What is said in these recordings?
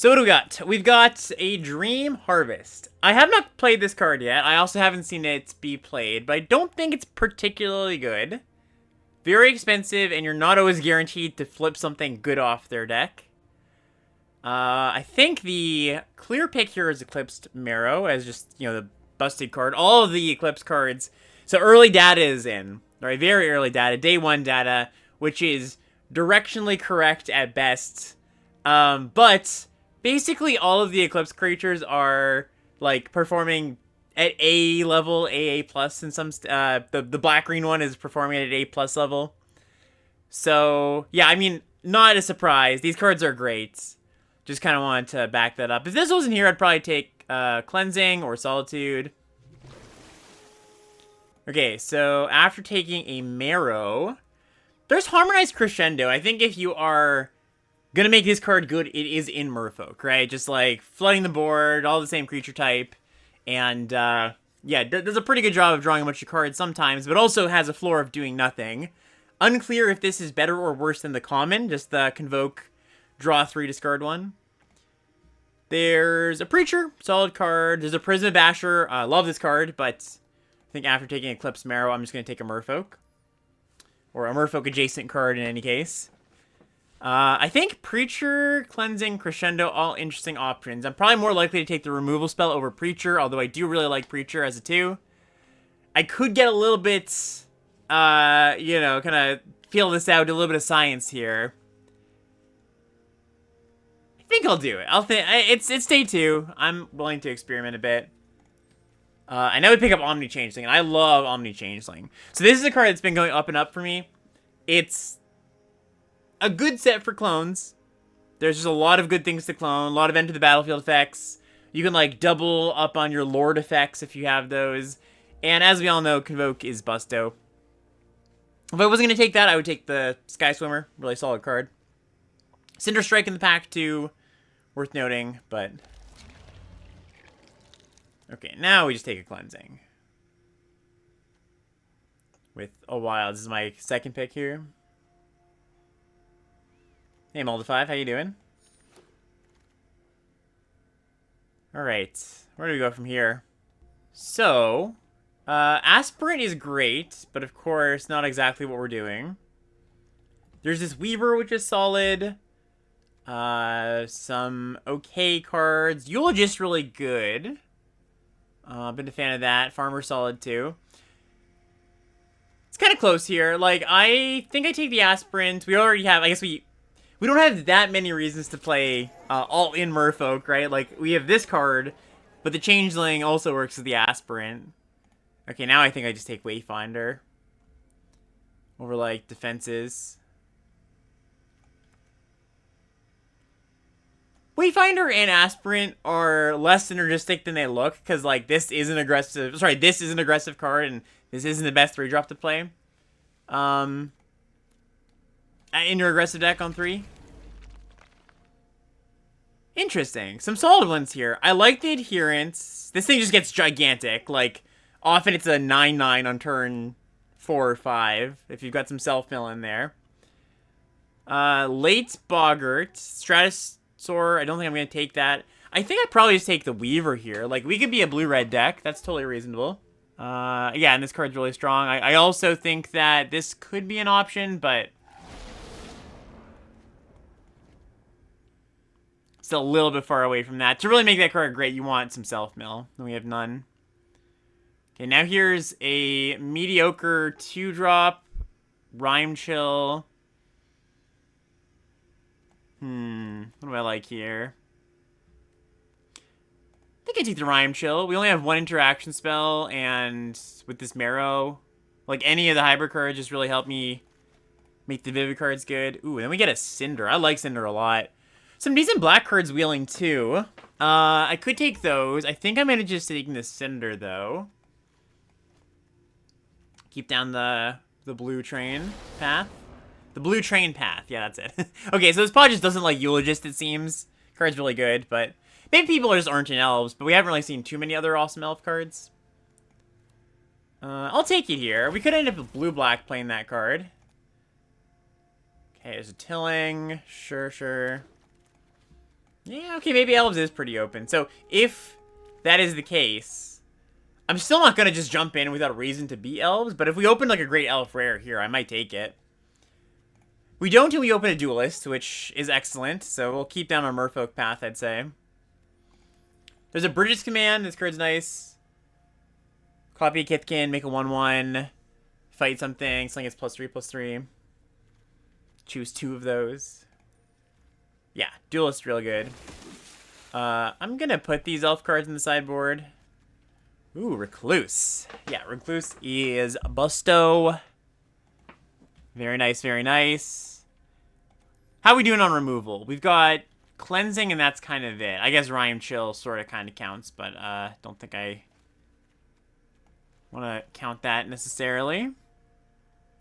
So what do we got? We've got a Dream Harvest. I have not played this card yet. I also haven't seen it be played, but I don't think it's particularly good. Very expensive, and you're not always guaranteed to flip something good off their deck. I think the clear pick here is Eclipsed Marrow as just, you know, the busted card. All of the Eclipse cards. So early data is in. Right, very early data. Day 1 data, which is directionally correct at best. But basically all of the Eclipse creatures are, like, performing at A level, AA plus in some... the black-green one is performing at an A plus level. So, yeah, I mean, not a surprise. These cards are great. Just kind of wanted to back that up. If this wasn't here, I'd probably take Cleansing or Solitude. Okay, so after taking a Marrow, there's Harmonized Crescendo. I think if you are gonna make this card good, it is in Merfolk, right? Just like flooding the board, all the same creature type. And yeah, does a pretty good job of drawing a bunch of cards sometimes, but also has a floor of doing nothing. Unclear if this is better or worse than the common, just the Convoke, draw 3, discard 1. There's a Preacher, solid card. There's a Prisma Basher, love this card, but I think after taking Eclipse Marrow, I'm just going to take a Merfolk. Or a Merfolk adjacent card in any case. I think Preacher, Cleansing, Crescendo, all interesting options. I'm probably more likely to take the removal spell over Preacher, although I do really like Preacher as a 2. I could get a little bit, you know, kind of feel this out, do a little bit of science here. I think I'll do it. It's day 2. I'm willing to experiment a bit. I know we pick up Omni Changeling, and I love Omni Changeling. So this is a card that's been going up and up for me. It's a good set for clones. There's just a lot of good things to clone, a lot of enter the battlefield effects. You can, like, double up on your Lord effects if you have those. And as we all know, Convoke is busto. If I wasn't going to take that, I would take the Sky Swimmer. Really solid card. Cinder Strike in the pack, too. Worth noting, but... Okay, now we just take a Cleansing. With a Wild. This is my second pick here. Hey, Moldify, how you doing? Alright, where do we go from here? So, Aspirant is great, but of course, not exactly what we're doing. There's this Weaver, which is solid. Some okay cards. Eulogist really good. Been a fan of that. Farmer solid too. It's kind of close here. Like, I think I take the Aspirant. We already have, I guess we don't have that many reasons to play all in Merfolk, right? Like, we have this card, but the Changeling also works as the Aspirant. Okay, now I think I just take Wayfinder over, like, defenses. Wayfinder and Aspirant are less synergistic than they look, because, like, this is an aggressive... Sorry, this is an aggressive card, and this isn't the best 3-drop to play. In your aggressive deck on 3. Interesting. Some solid ones here. I like the Adherence. This thing just gets gigantic. Like, often it's a 9/9 on turn 4 or 5, if you've got some self-mill in there. Late Boggart. Stratosaur, I don't think I'm going to take that. I think I'd probably just take the Weaver here. Like, we could be a blue-red deck. That's totally reasonable. Yeah, and this card's really strong. I also think that this could be an option, but... still a little bit far away from that. To really make that card great, you want some self-mill. And we have none. Okay, now here's a mediocre 2-drop. Rhyme Chill. What do I like here? I think I take the Rhyme Chill. We only have 1 interaction spell, and with this Marrow, like, any of the hybrid cards just really help me make the Vivid cards good. Ooh, and then we get a Cinder. I like Cinder a lot. Some decent black cards wheeling, too. I could take those. I think I'm going to just take the Cinder, though. Keep down the blue train path. The blue train path. Yeah, that's it. Okay, so this pod just doesn't like Eulogist, it seems. Card's really good, but maybe people are just orange and elves, but we haven't really seen too many other awesome elf cards. I'll take it here. We could end up with blue-black playing that card. Okay, there's a Tilling. Sure. Yeah, okay, maybe Elves is pretty open. So, if that is the case, I'm still not going to just jump in without a reason to beat Elves, but if we open, like, a great Elf rare here, I might take it. We don't until we open a Duelist, which is excellent, so we'll keep down our Merfolk path, I'd say. There's a Bridges command. This card's nice. Copy a Kithkin, make a 1/1. Fight something. Something gets +3/+3. Choose 2 of those. Yeah, Duelist real good. I'm gonna put these elf cards in the sideboard. Ooh, Recluse. Yeah, Recluse is a busto. Very nice, very nice. How are we doing on removal? We've got Cleansing, and that's kind of it. I guess Rhyme Chill sort of kind of counts, but don't think I want to count that necessarily.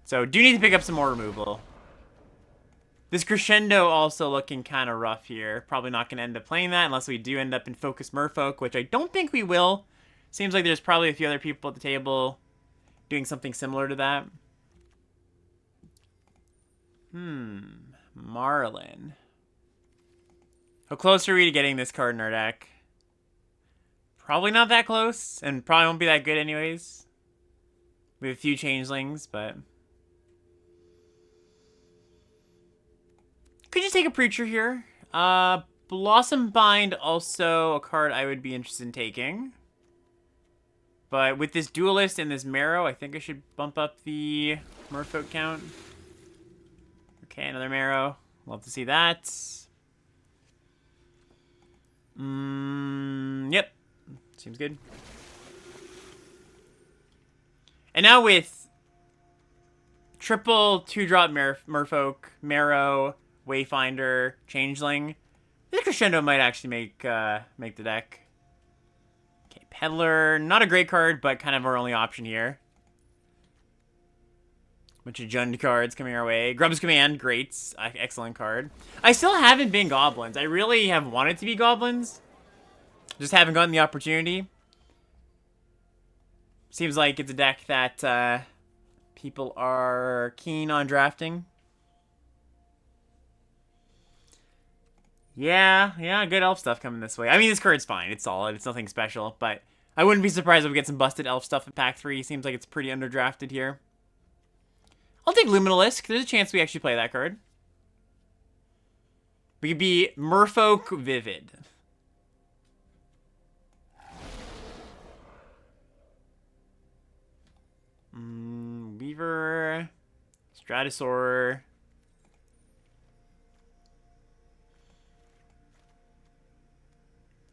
So, do need to pick up some more removal. This Crescendo also looking kind of rough here. Probably not going to end up playing that unless we do end up in Focus Merfolk, which I don't think we will. Seems like there's probably a few other people at the table doing something similar to that. Marlin. How close are we to getting this card in our deck? Probably not that close, and probably won't be that good anyways. We have a few changelings, but... Could just take a Preacher here. Blossom Bind, also a card I would be interested in taking. But with this Duelist and this Marrow, I think I should bump up the Merfolk count. Okay, another Marrow. Love to see that. Yep. Seems good. And now with triple 2-drop Merfolk, Marrow, Wayfinder, Changeling, this Crescendo might actually make the deck. Okay, Peddler, not a great card, but kind of our only option here. Bunch of Jund cards coming our way. Grub's Command, great. Excellent card. I still haven't been Goblins. I really have wanted to be Goblins. Just haven't gotten the opportunity. Seems like it's a deck that people are keen on drafting. Yeah, good elf stuff coming this way. I mean, this card's fine. It's solid. It's nothing special, but I wouldn't be surprised if we get some busted elf stuff in pack 3. Seems like it's pretty underdrafted here. I'll take Luminalisk. There's a chance we actually play that card. We could be Merfolk Vivid. Weaver. Stratosaur.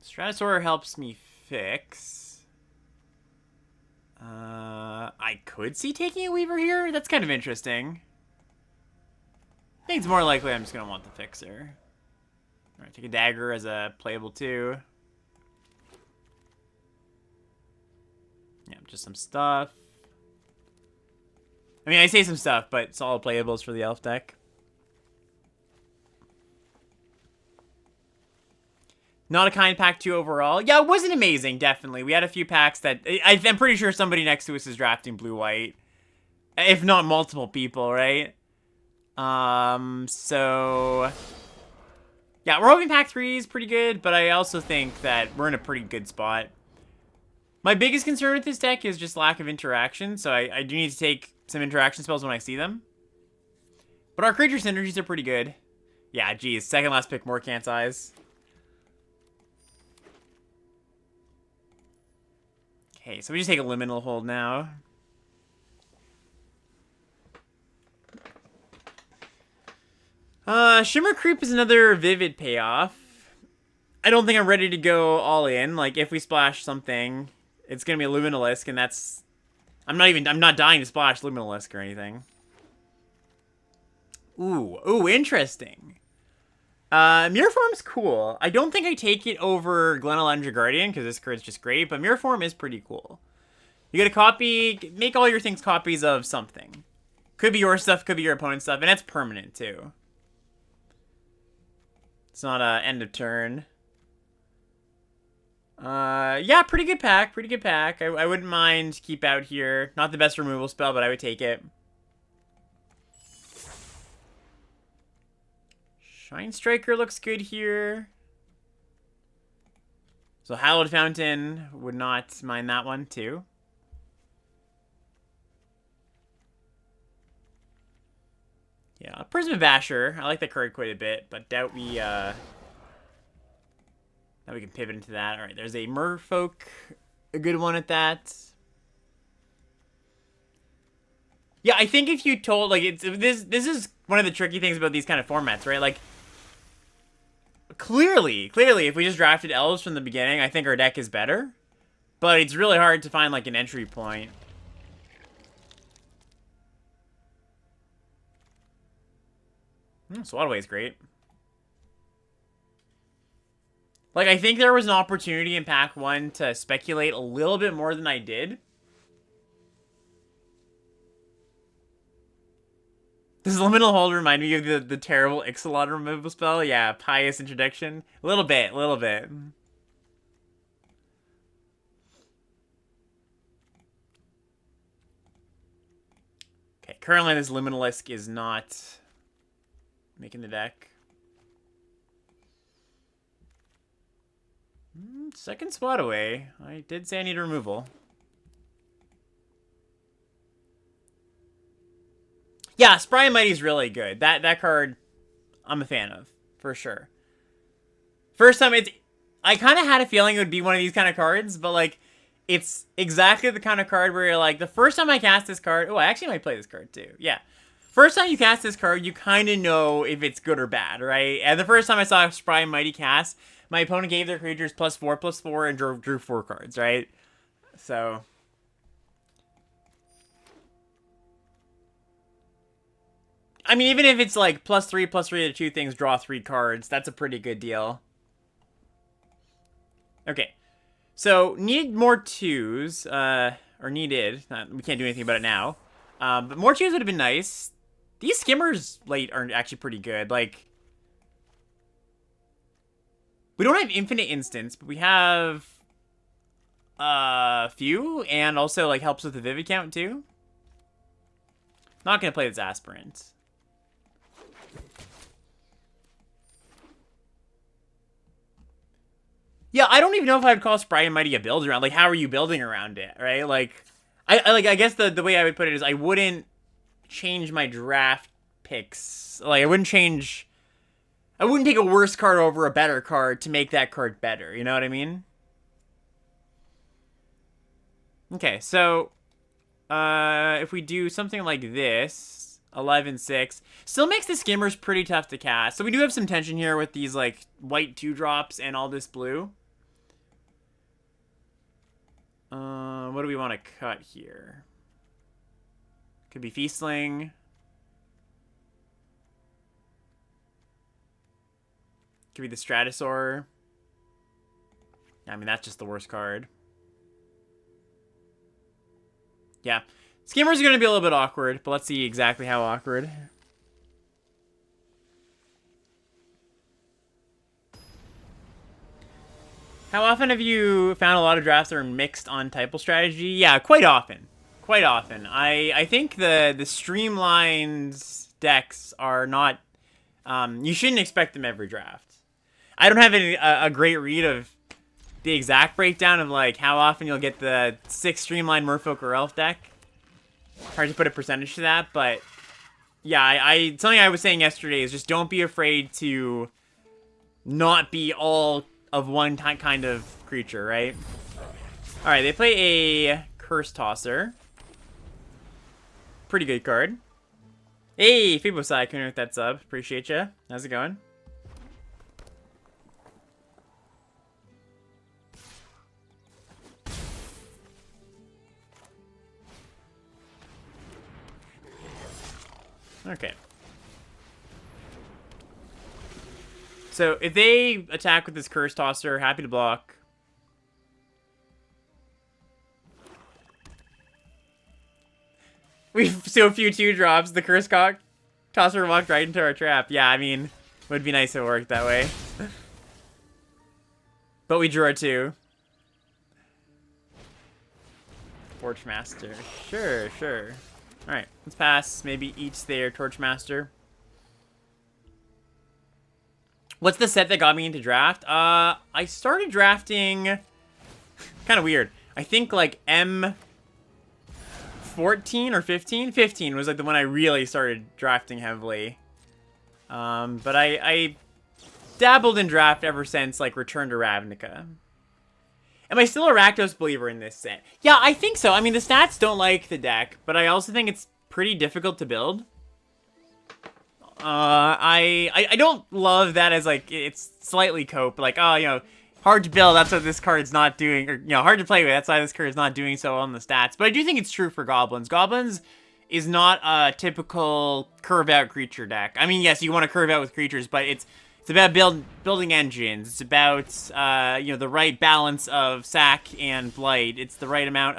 Stratosaur helps me fix. I could see taking a Weaver here. That's kind of interesting. I think it's more likely I'm just going to want the Fixer. Alright, take a Dagger as a playable too. Yeah, just some stuff. I mean, I say some stuff, but solid playables for the elf deck. Not a kind pack 2 overall. Yeah, it wasn't amazing, definitely. We had a few packs that... I'm pretty sure somebody next to us is drafting blue-white. If not multiple people, right? So... Yeah, we're hoping pack 3 is pretty good, but I also think that we're in a pretty good spot. My biggest concern with this deck is just lack of interaction, so I do need to take some interaction spells when I see them. But our creature synergies are pretty good. Yeah, geez, second last pick, Morkant's Eyes. Okay, so we just take a Liminal Hold now. Shimmer Creep is another Vivid payoff. I don't think I'm ready to go all in. Like, if we splash something, it's gonna be a Luminalisk, and that's... I'm not dying to splash Luminalisk or anything. Ooh, interesting. Mirror Form's cool. I don't think I take it over Glenelendra Guardian, because this card's just great, but Mirror Form is pretty cool. You get a copy, make all your things copies of something. Could be your stuff, could be your opponent's stuff, and that's permanent, too. It's not end of turn. Yeah, pretty good pack, I wouldn't mind Keep Out here. Not the best removal spell, but I would take it. Shine Striker looks good here. So Hallowed Fountain, would not mind that one too. Yeah, Prism Basher. I like that card quite a bit, but doubt we now we can pivot into that. All right, there's a Merfolk, a good one at that. Yeah, I think if you told like this is one of the tricky things about these kind of formats, right? Like clearly, if we just drafted elves from the beginning, I think our deck is better. But it's really hard to find like an entry point. Swataway is great. Like, I think there was an opportunity in Pack 1 to speculate a little bit more than I did. Does Liminal Hold remind me of the terrible Ixalan removal spell? Yeah, Pious Introduction. A little bit, a little bit. Okay, currently this Liminalisk is not making the deck. Second spot away. I did say I need removal. Yeah, Spry and Mighty is really good. That card, I'm a fan of, for sure. First time, I kind of had a feeling it would be one of these kind of cards, but like, it's exactly the kind of card where you're like, the first time I cast this card, oh, I actually might play this card too. Yeah. First time you cast this card, you kind of know if it's good or bad, right? And the first time I saw Spry and Mighty cast, my opponent gave their creatures +4/+4 and drew 4 cards, right? So I mean, even if it's like +3/+3 to 2 things, draw 3 cards, that's a pretty good deal. Okay. So, need more 2s, or needed. We can't do anything about it now. But more 2s would have been nice. These skimmers late are actually pretty good. Like, we don't have infinite instants, but we have a few, and also like helps with the Vivid count too. Not gonna play this Aspirant. Yeah, I don't even know if I'd call Spry and Mighty a build around. Like, how are you building around it, right? Like, I guess the way I would put it is I wouldn't change my draft picks. Like, I wouldn't take a worse card over a better card to make that card better. You know what I mean? Okay, so if we do something like this, 11/6, still makes the skimmers pretty tough to cast. So we do have some tension here with these like white 2-drops and all this blue. What do we want to cut here? Could be Feastling. Could be the Stratosaur. I mean, that's just the worst card. Yeah. Skimmers are going to be a little bit awkward, but let's see exactly how awkward. How often have you found a lot of drafts that are mixed on typal strategy? Yeah, quite often. Quite often. I think the streamlined decks are not... you shouldn't expect them every draft. I don't have a great read of the exact breakdown of like how often you'll get the 6 streamlined Merfolk or Elf deck. Hard to put a percentage to that, but yeah, something I was saying yesterday is just don't be afraid to not be all of one kind of creature, right? All right, they play a Curse Tosser. Pretty good card. Hey, Fibosai, coming with that sub. Appreciate you. How's it going? Okay. So if they attack with this Curse Tosser, happy to block. We've so few 2-drops. The Curse Tosser walked right into our trap. Yeah, I mean, would be nice if it worked that way. But we drew our 2. Torchmaster. Sure, sure. Alright, let's pass. Maybe each their Torchmaster. What's the set that got me into draft? I started drafting... kind of weird. I think, like, M14 or 15? 15 was, like, the one I really started drafting heavily. But I dabbled in draft ever since, like, Return to Ravnica. Am I still a Rakdos believer in this set? Yeah, I think so. I mean, the stats don't like the deck, but I also think it's pretty difficult to build. I don't love that as, like, it's slightly cope. Like, oh, you know, hard to build, that's what this card's not doing. Or, you know, hard to play with, that's why this card's not doing so well on the stats. But I do think it's true for Goblins. Goblins is not a typical curve-out creature deck. I mean, yes, you want to curve out with creatures, but it's about building engines. It's about, you know, the right balance of sack and blight. It's the right amount,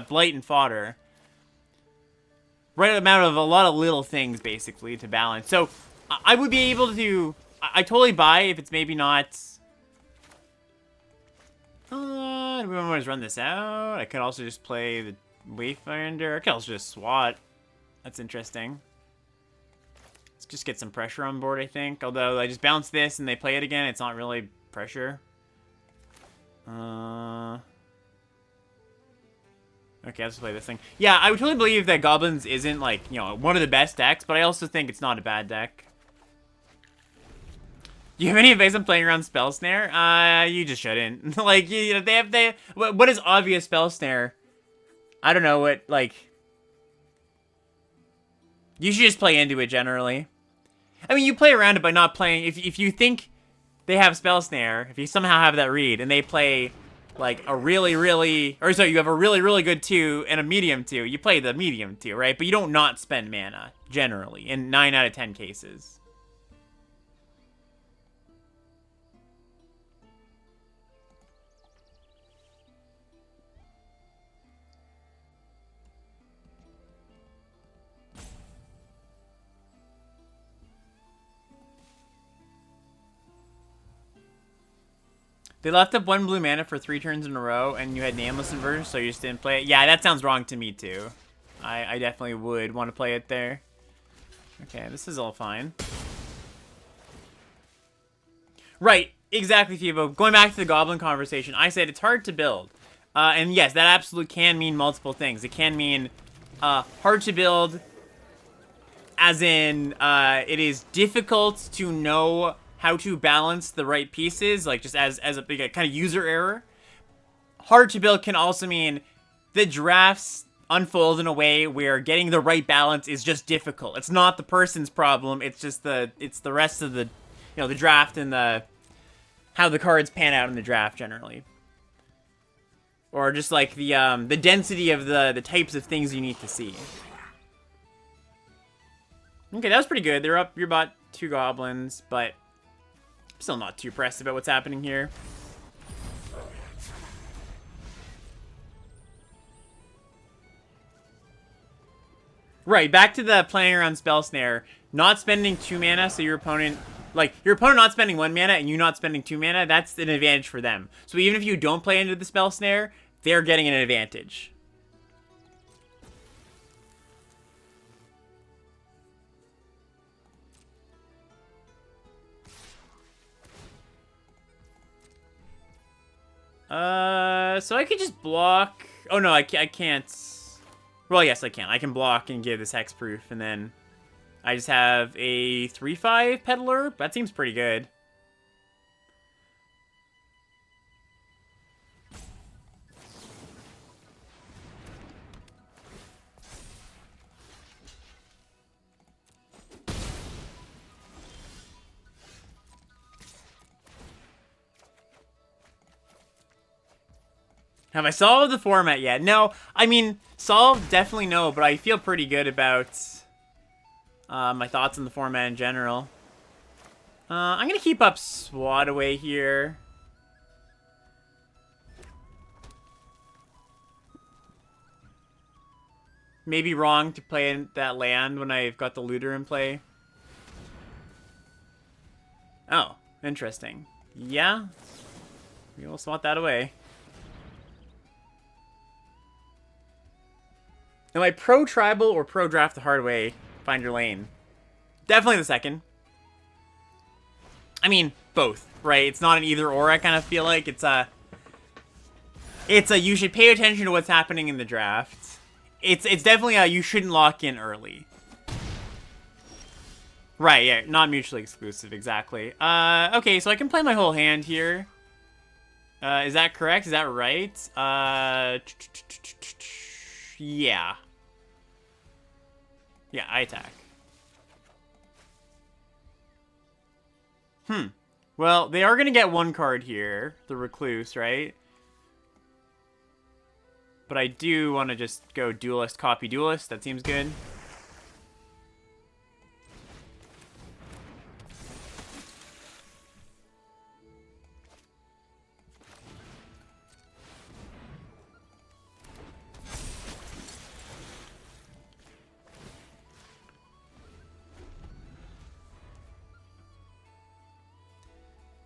blight and fodder. Right amount of a lot of little things, basically, to balance. So, I would be able to... I totally buy if it's maybe not... do we want to run this out? I could also just play the Wayfinder. I could also just SWAT. That's interesting. Let's just get some pressure on board, I think. Although, I just bounce this and they play it again, it's not really pressure. Okay, let's play this thing. Yeah, I would totally believe that Goblins isn't, like, you know, one of the best decks, but I also think it's not a bad deck. Do you have any advice on playing around Spell Snare? You just shouldn't. Like, you know, what is obvious Spell Snare? I don't know what, like... You should just play into it, generally. I mean, you play around it by not playing... If you think they have Spell Snare, if you somehow have that read, and they play, like, a really, really... Or, sorry, you have a really, really good 2 and a medium 2. You play the medium 2, right? But you don't not spend mana, generally, in 9 out of 10 cases. They left up 1 blue mana for 3 turns in a row, and you had Nameless Inversion, so you just didn't play it? Yeah, that sounds wrong to me, too. I definitely would want to play it there. Okay, this is all fine. Right, exactly, Fibo. Going back to the Goblin conversation, I said it's hard to build. And yes, that absolutely can mean multiple things. It can mean hard to build, as in it is difficult to know how to balance the right pieces, like just as a big kind of user error. Hard to build can also mean the drafts unfold in a way where getting the right balance is just difficult. It's not the person's problem. It's just the rest of the, you know, the draft and the how the cards pan out in the draft generally, or just like the density of the types of things you need to see. Okay, that was pretty good. They're up. You're about 2 goblins, but still not too pressed about what's happening here. Right, back to the playing around Spell Snare. Not spending 2 mana, so your opponent... Like, your opponent not spending 1 mana and you not spending 2 mana, that's an advantage for them. So even if you don't play into the Spell Snare, they're getting an advantage. So I could just block... Oh, no, I can't... Well, yes, I can. I can block and give this hexproof, and then I just have a 3/5 Peddler. That seems pretty good. Have I solved the format yet? No. I mean, solved, definitely no, but I feel pretty good about my thoughts on the format in general. I'm going to keep up SWAT away here. Maybe wrong to play in that land when I've got the looter in play. Oh, interesting. Yeah. We will SWAT that away. Am I pro-tribal or pro-draft the hard way? Find your lane. Definitely the second. I mean, both, right? It's not an either or, I kind of feel like. It's a you should pay attention to what's happening in the draft. It's definitely a you shouldn't lock in early. Right, yeah, not mutually exclusive, exactly. Okay, so I can play my whole hand here. Is that correct? Is that right? Yeah. Yeah, I attack. Well, they are going to get one card here. The Recluse, right? But I do want to just go Duelist, copy Duelist. That seems good.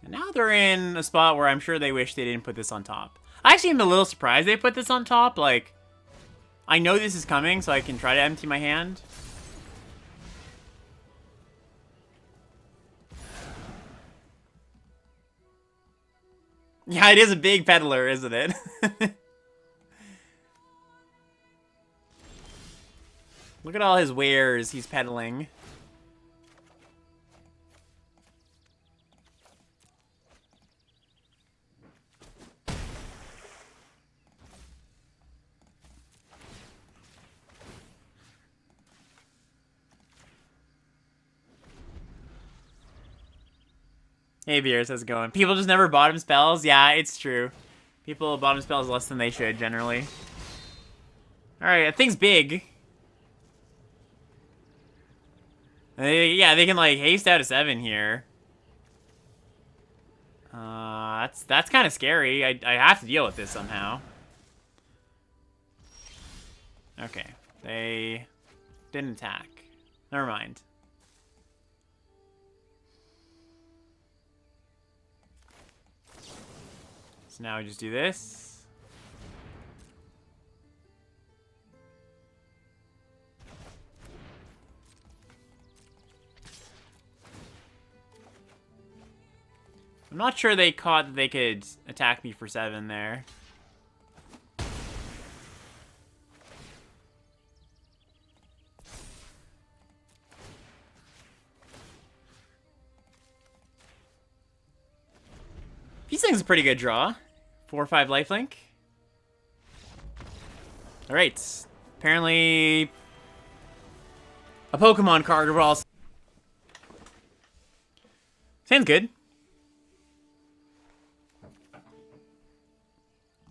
And now they're in a spot where I'm sure they wish they didn't put this on top. I actually am a little surprised they put this on top. Like, I know this is coming, so I can try to empty my hand. Yeah, it is a big peddler, isn't it? Look at all his wares he's peddling. Hey, Beers, how's it going? People just never bottom spells? Yeah, it's true. People bottom spells less than they should, generally. Alright, that thing's big. Yeah, they can, like, haste out a 7 here. That's kind of scary. I have to deal with this somehow. Okay, they didn't attack. Never mind. So now we just do this. I'm not sure they caught that they could attack me for 7 there. These things are a pretty good draw. 4 or 5 lifelink. Alright. Apparently a Pokemon card will also. Sounds good.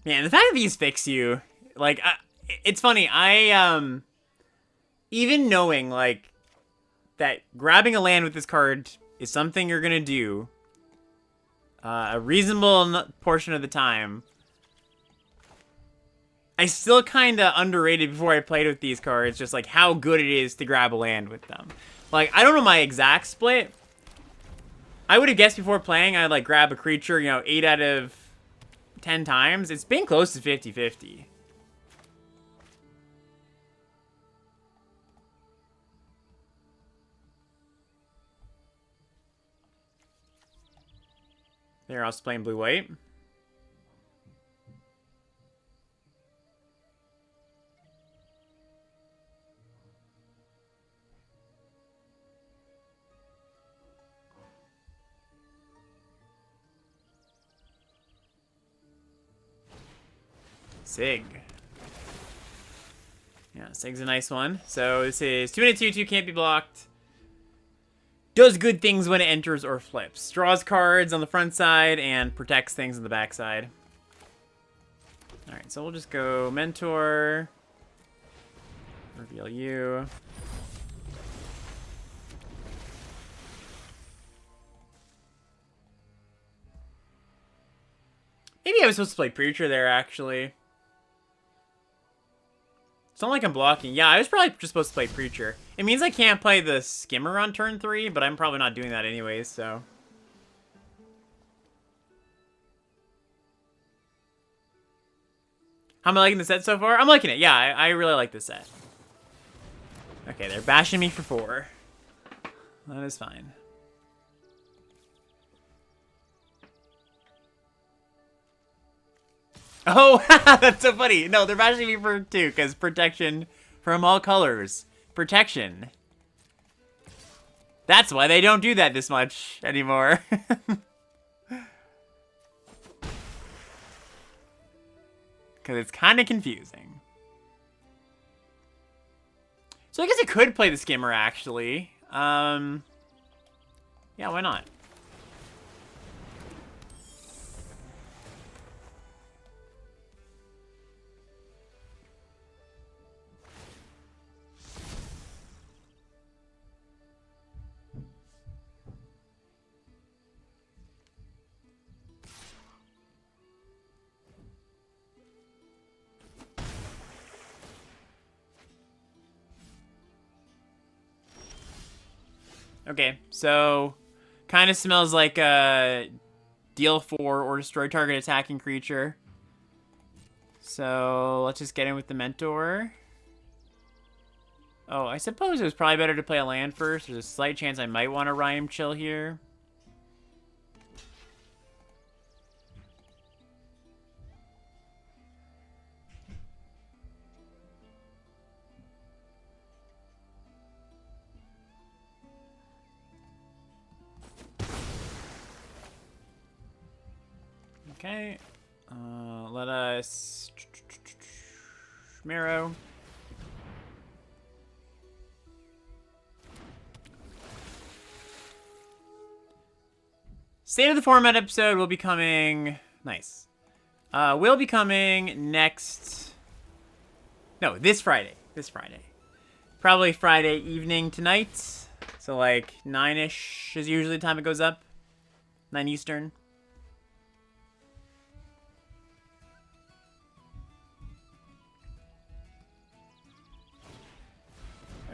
Man, the fact that these fix you, like, it's funny. Even knowing, like, that grabbing a land with this card is something you're gonna do a reasonable portion of the time, I still kind of underrated before I played with these cards just, like, how good it is to grab a land with them. Like, I don't know my exact split. I would have guessed before playing I'd, like, grab a creature, you know, 8 out of 10 times. It's been close to 50-50. There, I was playing blue-white. Sig. Yeah, Sig's a nice one. So this is 2/2/2, can't be blocked. Does good things when it enters or flips. Draws cards on the front side and protects things on the back side. Alright, so we'll just go Mentor. Reveal you. Maybe I was supposed to play Preacher there, actually. It's not like I'm blocking. Yeah, I was probably just supposed to play Preacher. It means I can't play the Skimmer on turn 3, but I'm probably not doing that anyways, so. How am I liking the set so far? I'm liking it. Yeah, I really like this set. Okay, they're bashing me for 4. That is fine. Oh, that's so funny. No, they're actually be for 2, because protection from all colors. Protection. That's why they don't do that this much anymore. Because it's kind of confusing. So I guess I could play the skimmer, actually. Yeah, why not? Okay, so kind of smells like a deal 4 or destroy target attacking creature. So let's just get in with the Mentor. Oh, I suppose it was probably better to play a land first. There's a slight chance I might want to Rhyme Chill here. Okay. Let us... Marrow. State of the Format episode will be coming... Nice. Will be coming next... No, this Friday. This Friday. Probably Friday evening tonight. So like 9-ish is usually the time it goes up. 9 Eastern.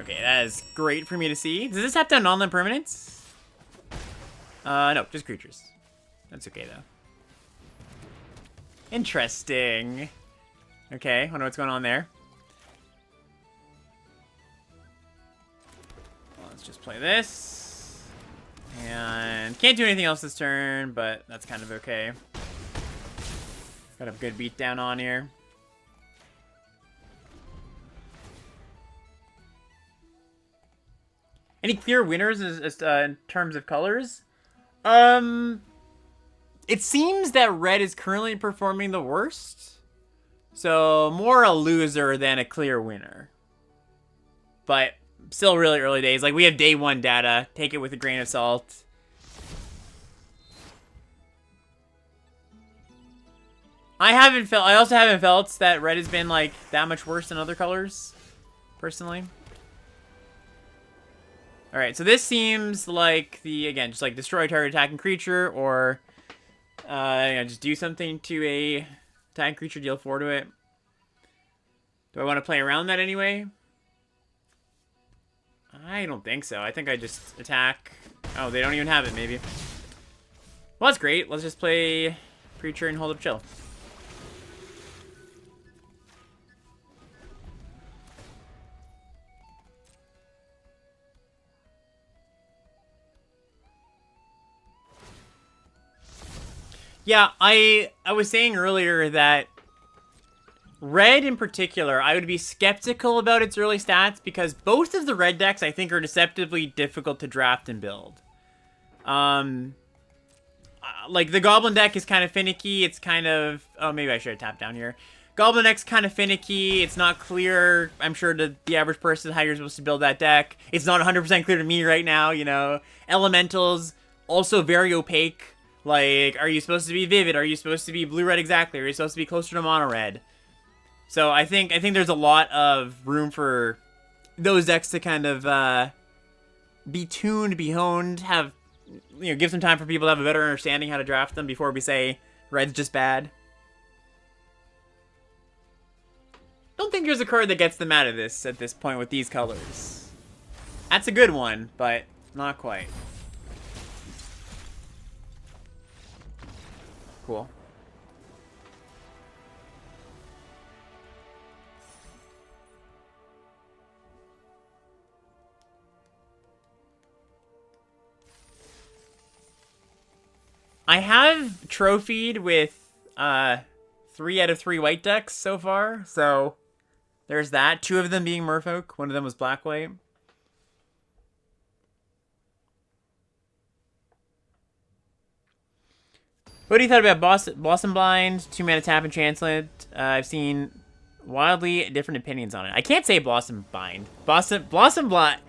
Okay, that is great for me to see. Does this tap down non-land permanents? No, just creatures. That's okay, though. Interesting. Okay, wonder what's going on there. Well, let's just play this. And can't do anything else this turn, but that's kind of okay. Got a good beatdown on here. Any clear winners in terms of colors? It seems that red is currently performing the worst. So, more a loser than a clear winner. But, still really early days. Like, we have day 1 data. Take it with a grain of salt. I also haven't felt that red has been, like, that much worse than other colors. Personally. Alright, so this seems like again, just like destroy target attacking creature, or just do something to a attacking creature, deal 4 to it. Do I want to play around that anyway? I don't think so. I think I just attack. Oh, they don't even have it, maybe. Well, that's great. Let's just play creature and hold up chill. Yeah, I was saying earlier that red in particular, I would be skeptical about its early stats because both of the red decks I think are deceptively difficult to draft and build. Like the Goblin deck is kind of finicky. It's kind of... Oh, maybe I should have tapped down here. Goblin deck's kind of finicky. It's not clear, I'm sure, to the average person how you're supposed to build that deck. It's not 100% clear to me right now, you know. Elementals, also very opaque. Like, are you supposed to be Vivid? Are you supposed to be Blue-Red exactly? Are you supposed to be closer to Mono-Red? So I think there's a lot of room for those decks to kind of be tuned, be honed, have, you know, give some time for people to have a better understanding how to draft them before we say red's just bad. Don't think there's a card that gets them out of this at this point with these colors. That's a good one, but not quite. Cool. I have trophied with 3 out of 3 white decks so far, so there's that. 2 of them being Merfolk, 1 of them was black-white. What do you thought about Blossom Blind, 2-mana tap enchantment? I've seen wildly different opinions on it. I can't say Blossom Bind. Blossom Blind.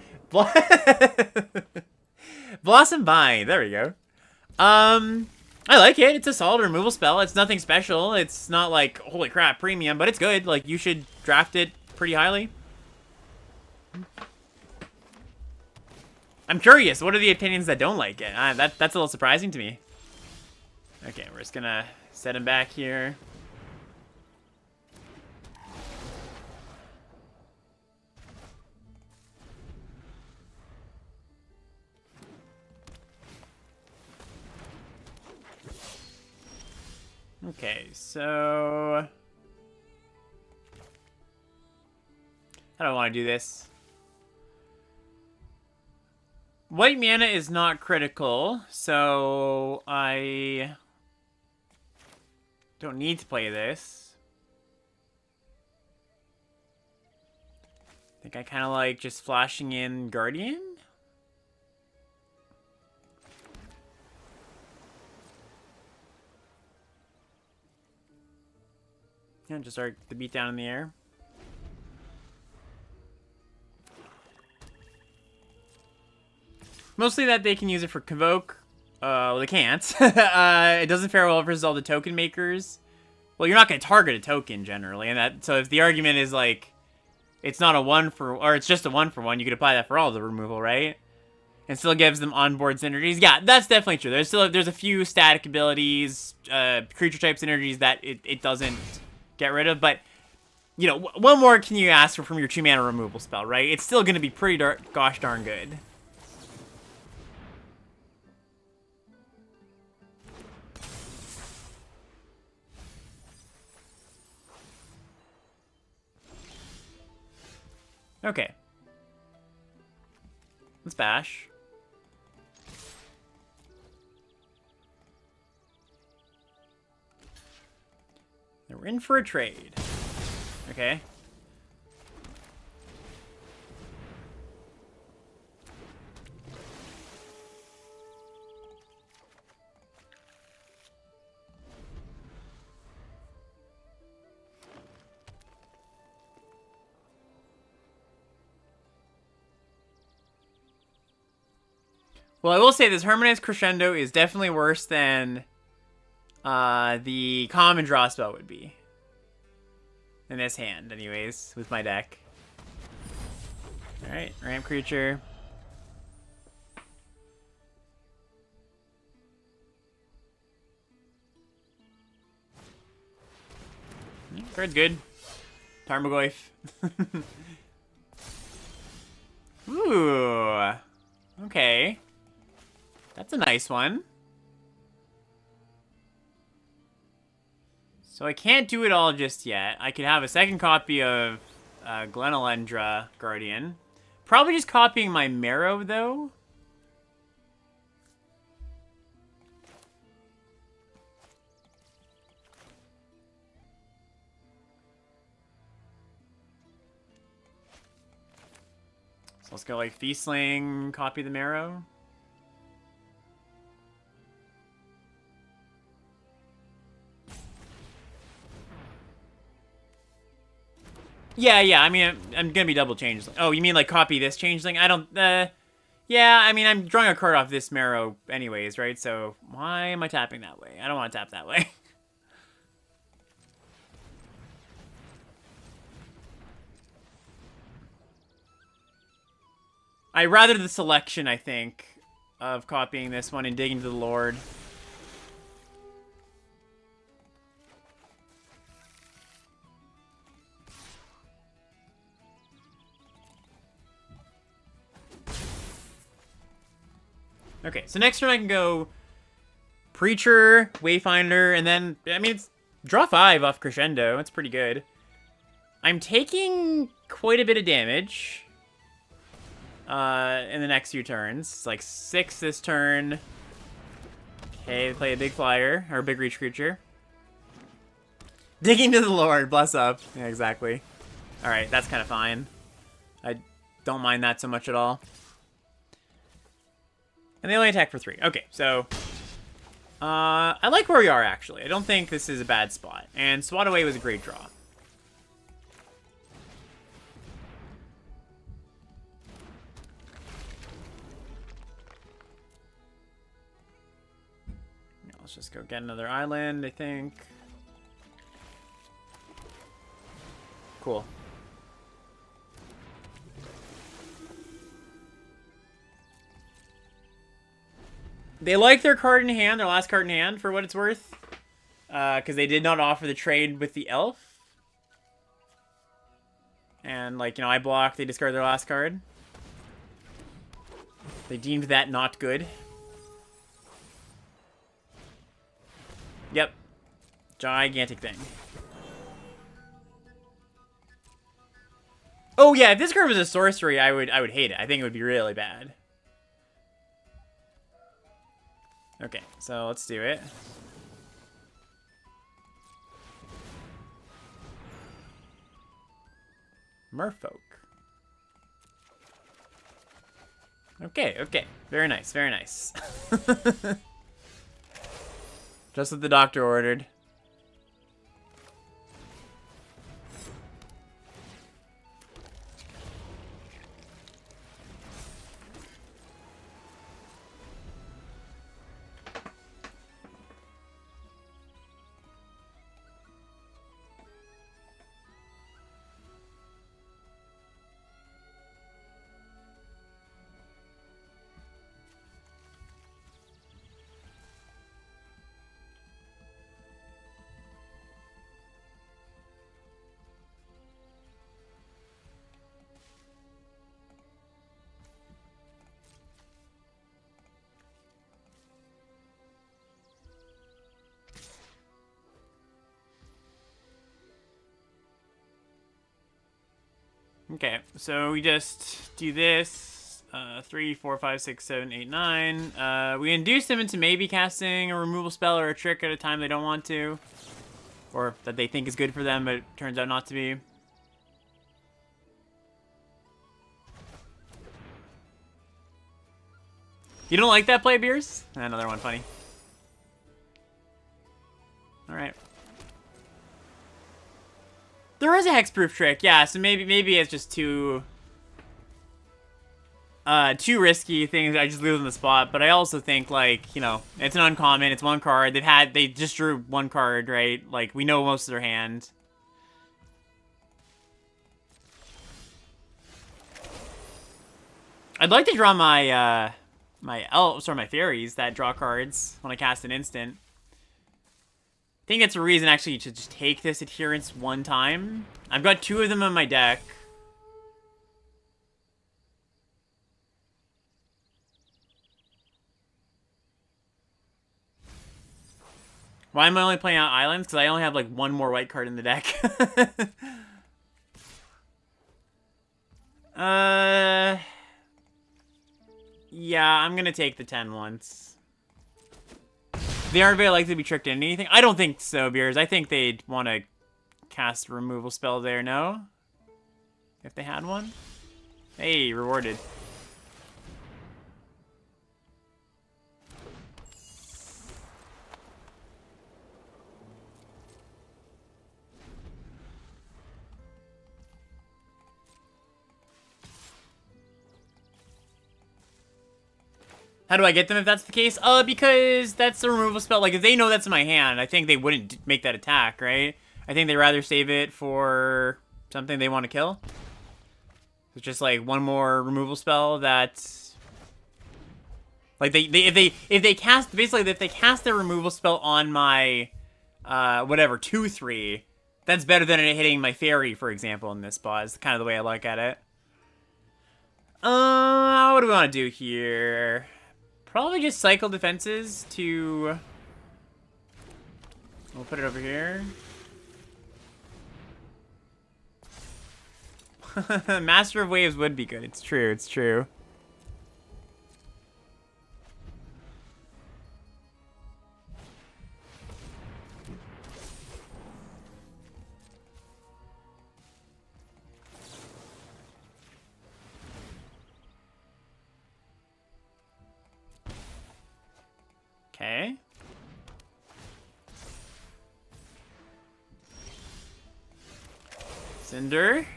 Blossom Bind. There we go. I like it. It's a solid removal spell. It's nothing special. It's not like, holy crap, premium, but it's good. Like, you should draft it pretty highly. I'm curious. What are the opinions that don't like it? That's a little surprising to me. Okay, we're just gonna set him back here. Okay, so I don't want to do this. White mana is not critical, so I don't need to play this. I think I kind of like just flashing in Guardian. Yeah, just start the beat down in the air. Mostly that they can use it for Convoke. Well, they can't. It doesn't fare well versus all the token makers. Well, you're not going to target a token generally, and that. So if the argument is like, it's not a 1-for, or it's just a 1-for-1, you could apply that for all the removal, right? And still gives them onboard synergies. Yeah, that's definitely true. There's a few static abilities, creature type synergies that it doesn't get rid of, but you know, what more can you ask for from your 2-mana removal spell, right? It's still going to be pretty gosh darn good. Okay. Let's bash. And we're in for a trade. Okay. Well, I will say this Harmonized Crescendo is definitely worse than the common draw spell would be. In this hand, anyways, with my deck. Alright, ramp creature. Card's good. Tarmogoyf. Ooh. Okay. That's a nice one. So I can't do it all just yet. I could have a second copy of Glenelendra Guardian. Probably just copying my Marrow, though. So let's go like Feastling, copy the Marrow. Yeah, I mean, I'm gonna be double changeling. Oh, you mean like copy this changeling? I don't, yeah, I mean, I'm drawing a card off this Marrow anyways, right? So, why am I tapping that way? I don't want to tap that way. I rather the selection, I think, of copying this one and digging to the Lord. Okay, so next turn I can go Preacher, Wayfinder, and then, I mean, it's draw 5 off Crescendo. That's pretty good. I'm taking quite a bit of damage in the next few turns. It's like 6 this turn. Okay, play a big flyer, or a big reach creature. Digging to the Lord, bless up. Yeah, exactly. Alright, that's kind of fine. I don't mind that so much at all. And they only attack for 3. Okay, so... I like where we are, actually. I don't think this is a bad spot. And Swat Away was a great draw. Let's just go get another island, I think. Cool. They like their card in hand, their last card in hand, for what it's worth. Because they did not offer the trade with the elf. And, like, you know, I block, they discard their last card. They deemed that not good. Yep. Gigantic thing. Oh yeah, if this card was a sorcery, I would hate it. I think it would be really bad. Okay, so let's do it. Merfolk. Okay, okay. Very nice, very nice. Just what the doctor ordered. Okay, so we just do this. 3, 4, 5, 6, 7, 8, 9. We induce them into maybe casting a removal spell or a trick at a time they don't want to. Or that they think is good for them, but it turns out not to be. You don't like that play, Beers? Another one funny. Alright. There is a hexproof trick, yeah, so maybe it's just too risky things. I just lose on the spot, but I also think, like, you know, it's an uncommon, it's one card. They just drew one card, right? Like, we know most of their hand. I'd like to draw my my elves or my fairies that draw cards when I cast an instant. I think that's a reason actually to just take this adherence one time. I've got 2 of them in my deck. Why am I only playing out islands? Because I only have like 1 more white card in the deck. Yeah, I'm gonna take the 10 once. They aren't very likely to be tricked into anything. I don't think so, Beers. I think they'd want to cast a removal spell there, no? If they had one? Hey, rewarded. How do I get them if that's the case? Because that's the removal spell. Like, if they know that's in my hand, I think they wouldn't make that attack, right? I think they'd rather save it for something they want to kill. It's just like 1 more removal spell that, like, if they cast, basically if they cast their removal spell on my whatever 2/3, that's better than it hitting my fairy, for example, in this spot. Is kind of the way I look at it. What do we want to do here? Probably just cycle defenses to... We'll put it over here. Master of Waves would be good. It's true, it's true. Cinder.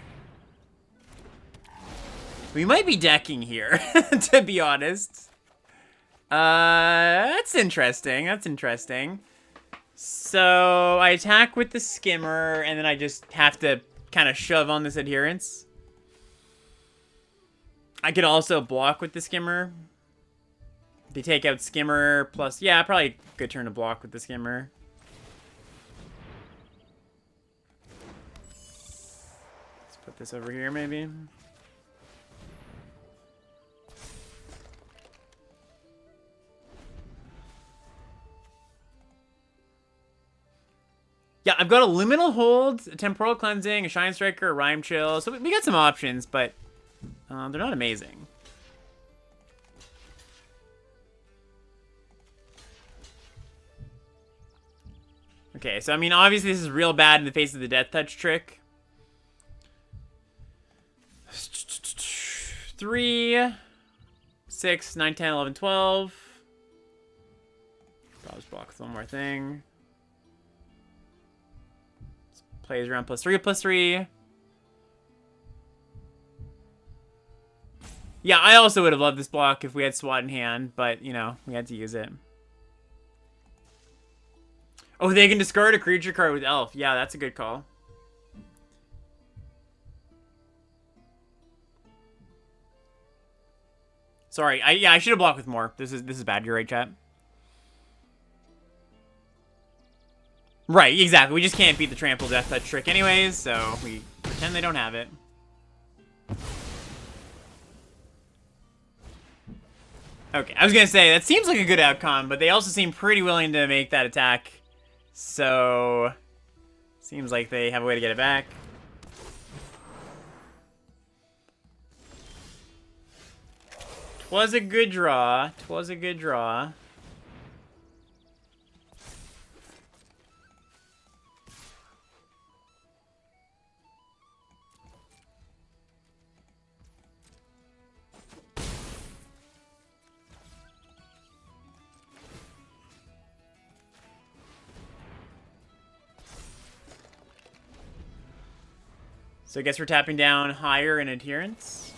We might be decking here, to be honest. That's interesting. That's interesting. So, I attack with the skimmer, and then I just have to kind of shove on this adherence. I could also block with the skimmer. They take out skimmer plus... Yeah, probably a good turn to block with the skimmer. Let's put this over here, maybe. Yeah, I've got a Liminal Hold, a Temporal Cleansing, a Shine Striker, a Rhyme Chill. So we got some options, but they're not amazing. Okay, so I mean, obviously this is real bad in the face of the Death Touch trick. 3, 6, 9, 10, 11, 12. I'll just block with one more thing. Plays around +3/+3. Yeah, I also would have loved this block if we had SWAT in hand, but, you know, we had to use it. Oh, they can discard a creature card with Elf. Yeah, that's a good call. Sorry, I should have blocked with more. This is bad. You're right, chat. Right, exactly. We just can't beat the Trample Death Touch trick anyways, so we pretend they don't have it. Okay, I was gonna say, that seems like a good outcome, but they also seem pretty willing to make that attack. So, seems like they have a way to get it back. Twas a good draw. Twas a good draw. So I guess we're tapping down higher in adherence.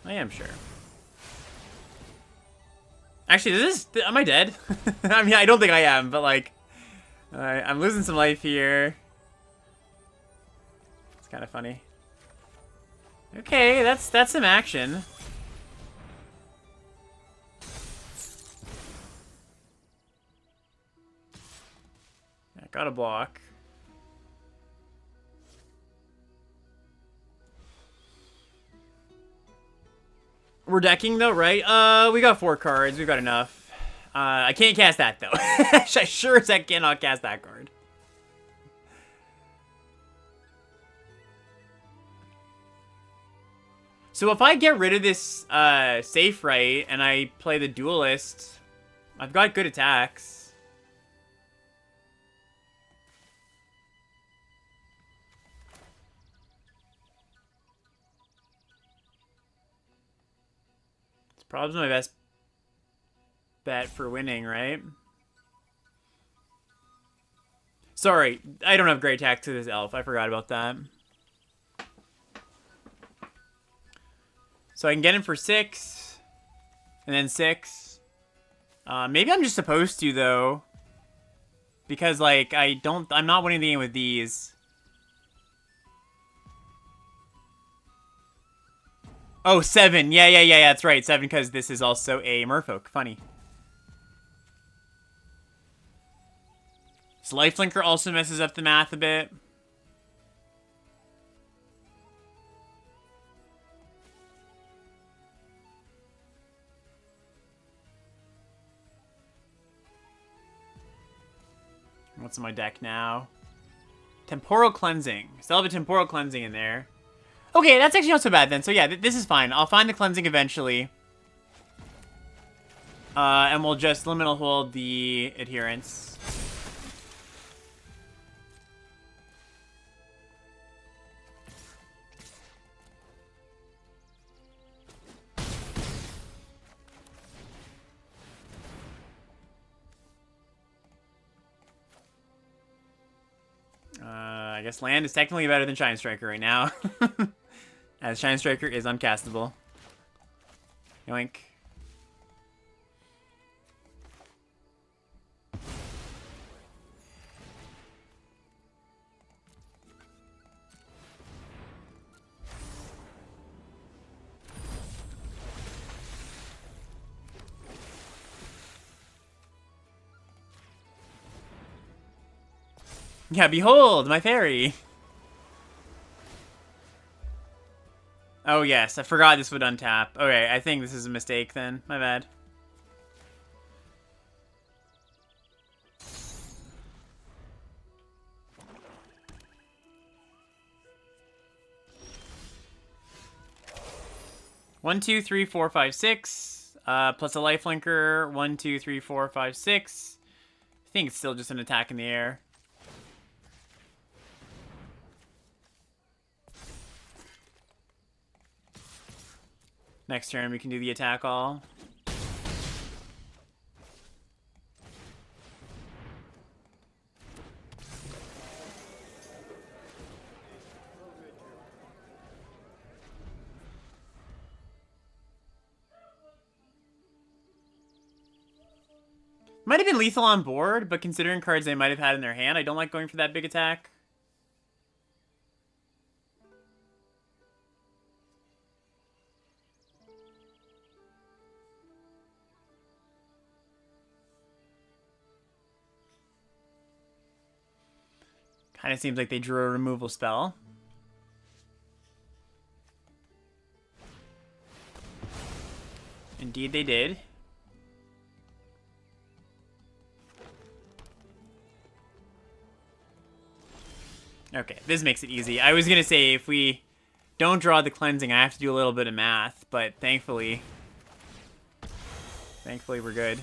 I am sure. Actually, am I dead? I mean, I don't think I am, but like, I'm losing some life here. It's kind of funny. Okay, that's some action. Yeah, got a block. We're decking though, right? We got 4 cards. We've got enough. I can't cast that though. I sure as heck cannot cast that card. So if I get rid of this safe right and I play the duelist, I've got good attacks. Probably my best bet for winning, right? Sorry, I don't have great attack to this elf. I forgot about that. So I can get him for 6. And then 6. Maybe I'm just supposed to, though. Because, like, I'm not winning the game with these. Oh, 7. Yeah, that's right. 7 because this is also a merfolk. Funny. So Lifelinker also messes up the math a bit. What's in my deck now? Temporal Cleansing. Still have a Temporal Cleansing in there. Okay, that's actually not so bad then. So yeah, this is fine. I'll find the cleansing eventually. And we'll just Liminal Hold the adherence. I guess land is technically better than Shine Striker right now. As Shine Striker is uncastable. Yoink. Yeah, behold, my fairy. Oh, yes, I forgot this would untap. Okay, I think this is a mistake then. My bad. One, two, three, four, five, six. Plus a lifelinker. 1, 2, 3, 4, 5, 6. I think it's still just an attack in the air. Next turn, we can do the attack all. Might have been lethal on board, but considering cards they might have had in their hand, I don't like going for that big attack. Kind of seems like they drew a removal spell. Indeed they did. Okay, this makes it easy. I was gonna say if we don't draw the cleansing, I have to do a little bit of math, but thankfully we're good.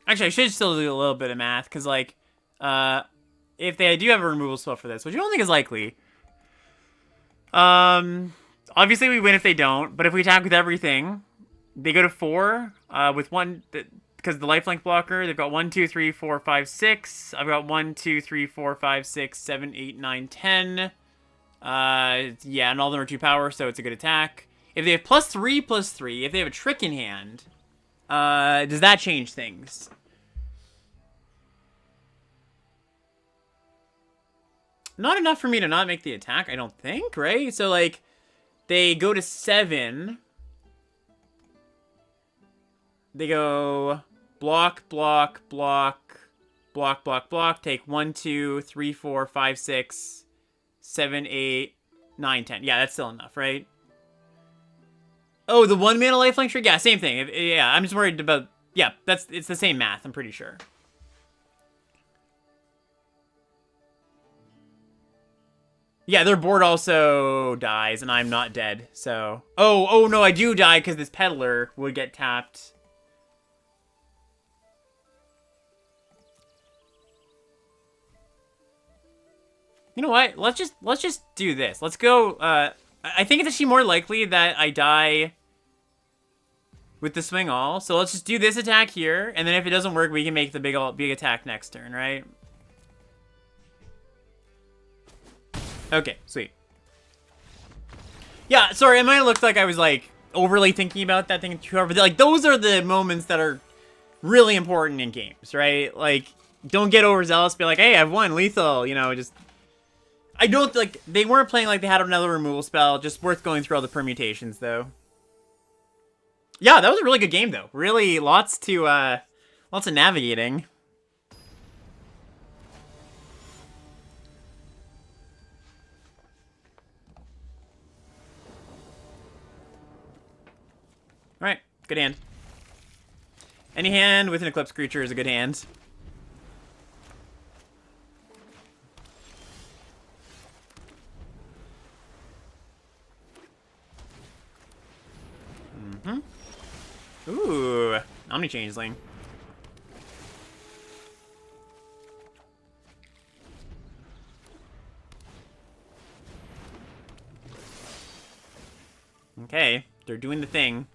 Actually, I should still do a little bit of math, because, like, if they do have a removal spell for this, which I don't think is likely, obviously we win if they don't, but if we attack with everything, they go to 4, with 1, because the lifelink blocker, they've got 1, 2, 3, 4, 5, 6, I've got 1, 2, 3, 4, 5, 6, 7, 8, 9, 10, yeah, and all of them are 2 power, so it's a good attack. If they have +3/+3, if they have a trick in hand, does that change things? Not enough for me to not make the attack, I don't think, right? So, like, they go to 7. They go block, block, block, block, block, block. Take 1, 2, 3, 4, 5, 6, 7, 8, 9, 10. Yeah, that's still enough, right? Oh, the 1 mana lifelink trick? Yeah, same thing. Yeah, I'm just worried about... Yeah, it's the same math, I'm pretty sure. Yeah, their board also dies, and I'm not dead, so... Oh, no, I do die, because this peddler would get tapped. You know what? Let's just do this. Let's go, I think it's actually more likely that I die with the swing all. So let's just do this attack here, and then if it doesn't work, we can make the big attack next turn, right? Okay, sweet. Yeah, sorry, it might have looked like I was, like, overly thinking about that thing too hard, but, like, those are the moments that are really important in games, right? Like, don't get overzealous, be like, hey, I've won, lethal, you know, just... I don't, like, they weren't playing like they had another removal spell, just worth going through all the permutations, though. Yeah, that was a really good game, though. Really, lots of navigating. Alright, good hand. Any hand with an Eclipse creature is a good hand. Ooh, Omni-Changeling. Okay, they're doing the thing.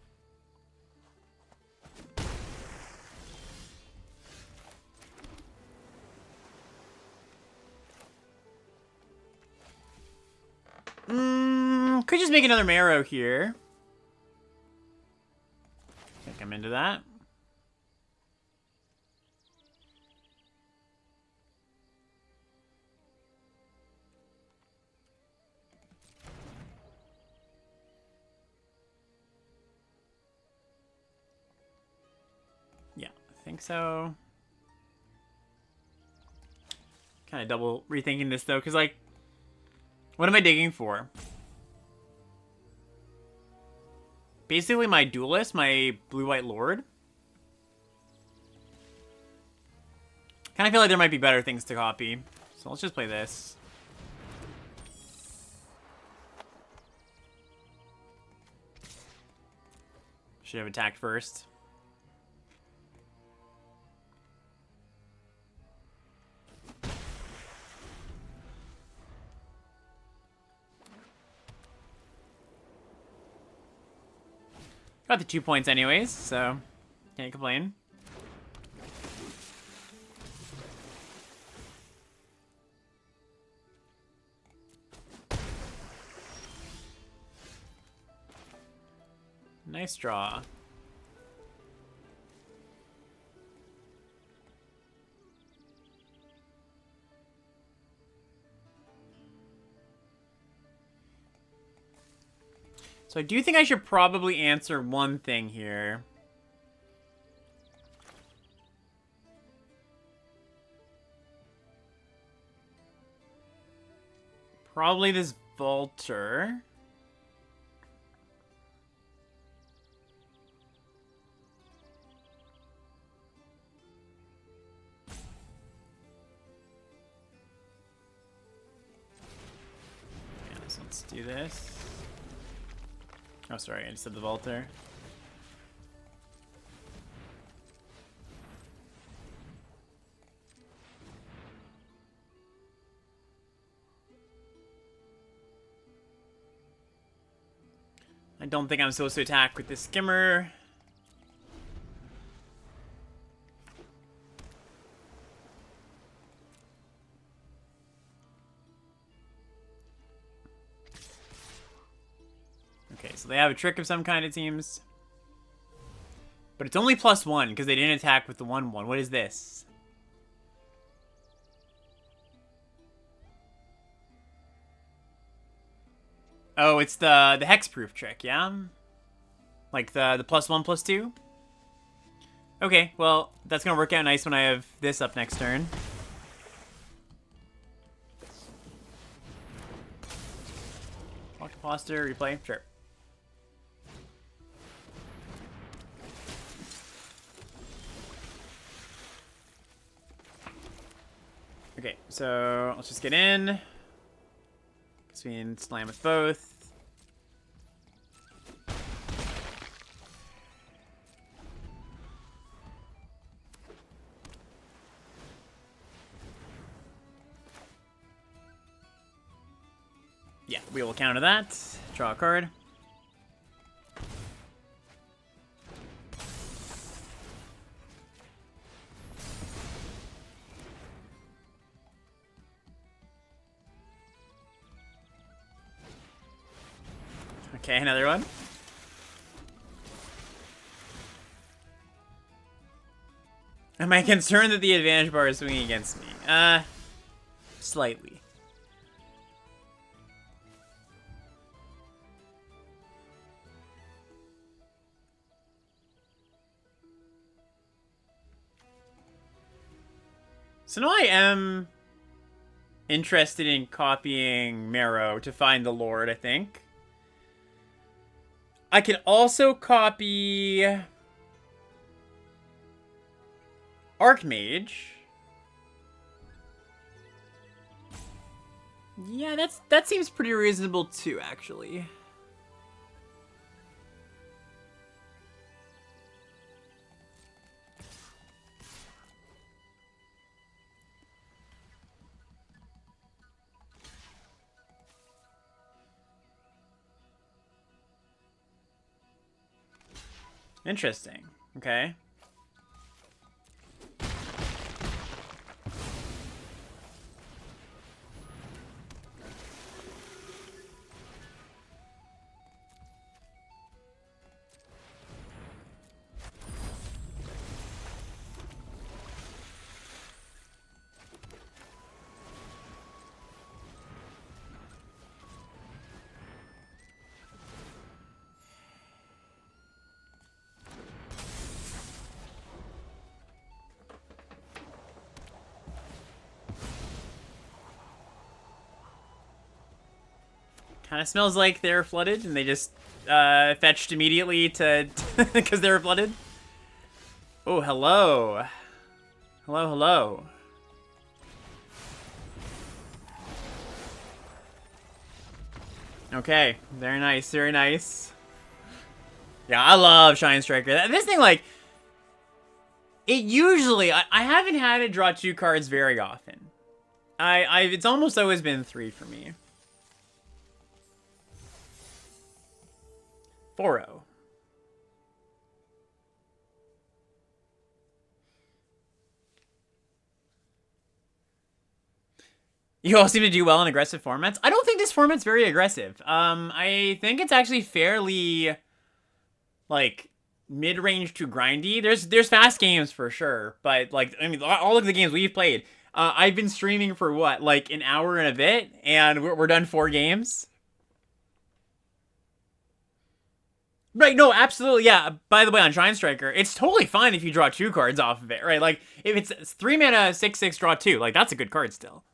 Could just make another marrow here. I think I'm into that. Yeah, I think so. Kind of double rethinking this though, because like, what am I digging for? Basically my duelist, my blue-white lord. Kind of feel like there might be better things to copy. So let's just play this. Should have attacked first. Got the 2 points anyways, so can't complain. Nice draw. So I do think I should probably answer one thing here. Probably this Vaulter. Yeah, so let's do this. Oh, sorry, I just said the Vaulter. I don't think I'm supposed to attack with this Skimmer. Okay, so they have a trick of some kind, it seems. But it's only +1 because they didn't attack with the 1/1. What is this? Oh, it's the hexproof trick, yeah? Like the +1/+2? Okay, well, that's gonna work out nice when I have this up next turn. Walk to Foster, replay, sure. Okay, so let's just get in. Because we can slam with both. Yeah, we will counter that. Draw a card. Okay, another one. Am I concerned that the advantage bar is swinging against me? Slightly. So now I am interested in copying Marrow to find the Lord, I think. I can also copy Archmage. Yeah, that seems pretty reasonable too, actually. Interesting. Okay. Kind of smells like they're flooded and they just fetched immediately to because they were flooded. Oh, hello. Hello, hello. Okay, very nice, very nice. Yeah, I love Shine Striker. This thing, like, it usually, I haven't had it draw 2 cards very often. It's almost always been 3 for me. 4-0. You all seem to do well in aggressive formats. I don't think this format's very aggressive. I think it's actually fairly, like, mid-range to grindy. There's fast games for sure, but, like, I mean, all of the games we've played, I've been streaming for what, like an hour and a bit, and we're done 4 games. Right, no, absolutely, yeah. By the way, on Shine Striker, it's totally fine if you draw 2 cards off of it, right? Like, if it's 3 mana, 6/6, draw 2, like, that's a good card still.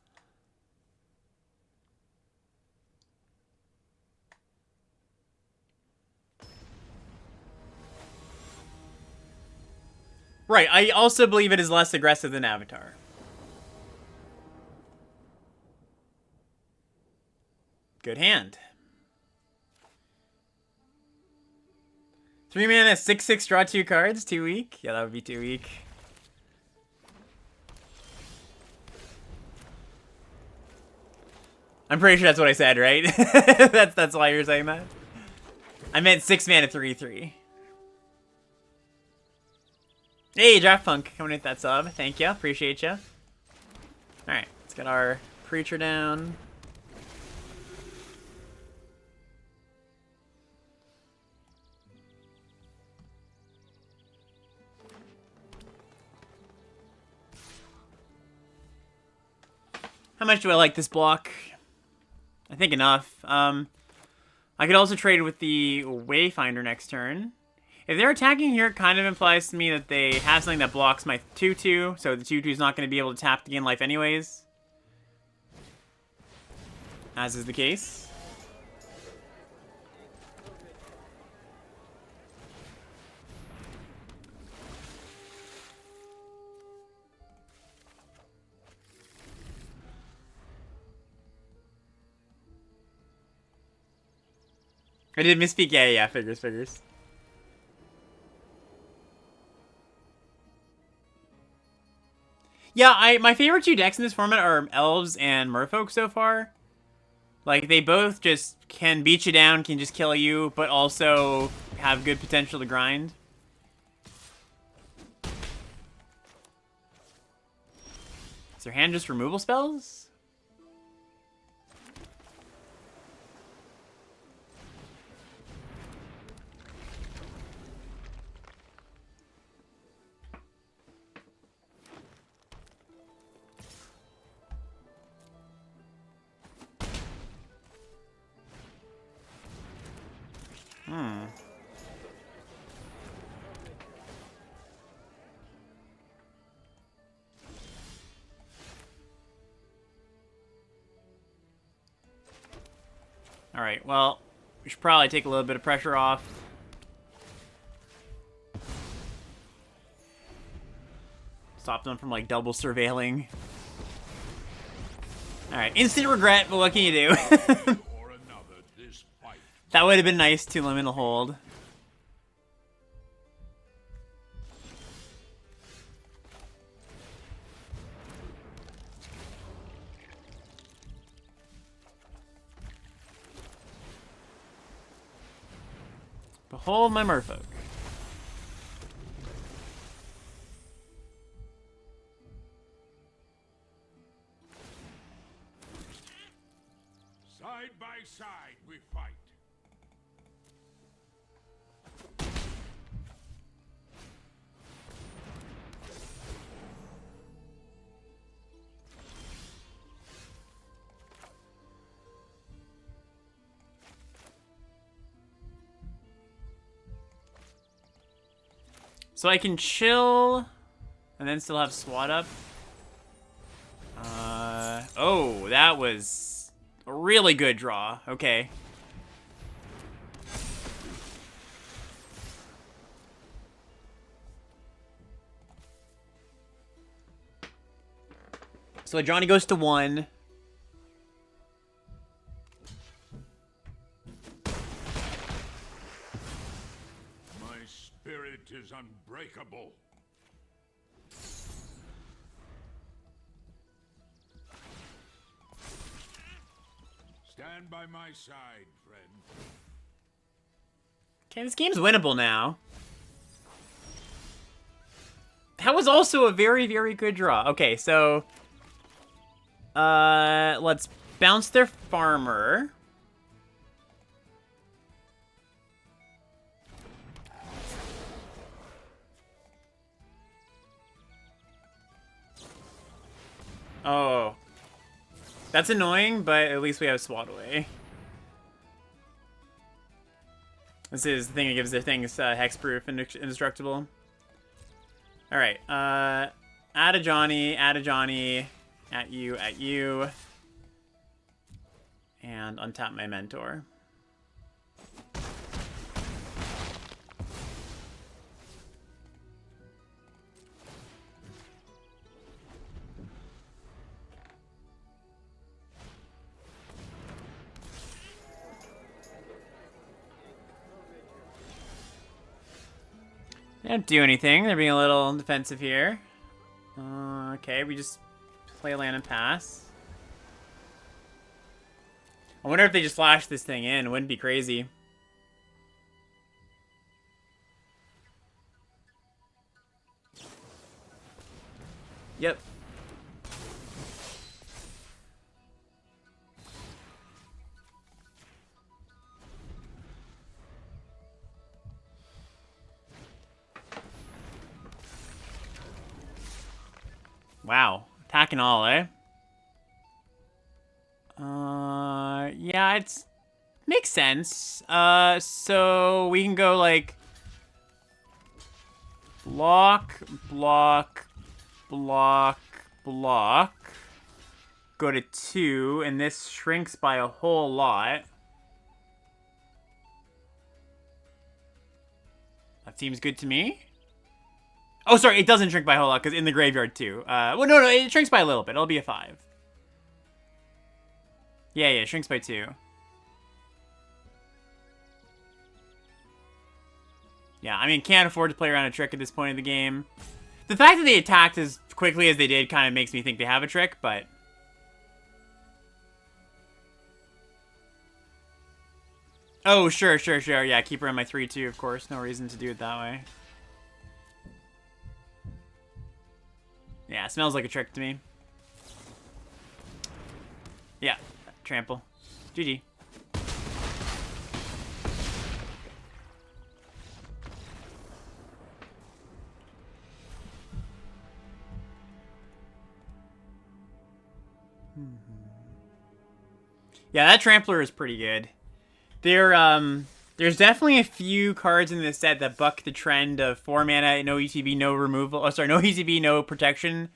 Right, I also believe it is less aggressive than Avatar. Good hand. 3 mana, 6/6, draw 2 cards, too weak? Yeah, that would be too weak. I'm pretty sure that's what I said, right? that's why you're saying that? I meant 6 mana, 3/3. Hey, Draft Punk, coming with that sub. Thank you. Appreciate you. Alright, let's get our creature down. How much do I like this block? I think enough. I could also trade with the Wayfinder next turn. If they're attacking here, it kind of implies to me that they have something that blocks my 2/2, so the 2/2 is not going to be able to tap to gain life anyways. As is the case. I did misspeak. Yeah, figures. Yeah, my favorite 2 decks in this format are Elves and Merfolk so far. Like, they both just can beat you down, can just kill you, but also have good potential to grind. Is their hand just removal spells? Alright, well, we should probably take a little bit of pressure off. Stop them from, like, double surveilling. Alright, instant regret, but what can you do? That would have been nice to limit a hold. Behold my merfolk. Side by side we fight. So I can chill and then still have SWAT up. Oh, that was a really good draw. Okay. So Johnny goes to 1. My spirit is unbreakable. Stand by my side, friend. Okay, this game's winnable now. That was also a very, very good draw. Okay, so... let's bounce their farmer. Oh. That's annoying, but at least we have SWAT away. This is the thing that gives their things hexproof and indestructible. Alright, add a Johnny, at you, and untap my mentor. They don't do anything. They're being a little defensive here. Okay, we just play land and pass. I wonder if they just flash this thing in. It wouldn't be crazy. Yep. Wow. Attacking all, eh? Yeah, it's... Makes sense. So we can go, like... Block, block, block, block. Go to 2, and this shrinks by a whole lot. That seems good to me. Oh, sorry, it doesn't shrink by a whole lot, because in the graveyard, too. Well, no, it shrinks by a little bit. It'll be a 5. Yeah, it shrinks by 2. Yeah, I mean, can't afford to play around a trick at this point in the game. The fact that they attacked as quickly as they did kind of makes me think they have a trick, but... Oh, sure. Yeah, keep her on my 3-2, of course. No reason to do it that way. Yeah, it smells like a trick to me. Yeah, trample. GG. Yeah, that trampler is pretty good. There's definitely a few cards in this set that buck the trend of 4 mana, no ETB, no removal. Oh, sorry, no ETB, no protection.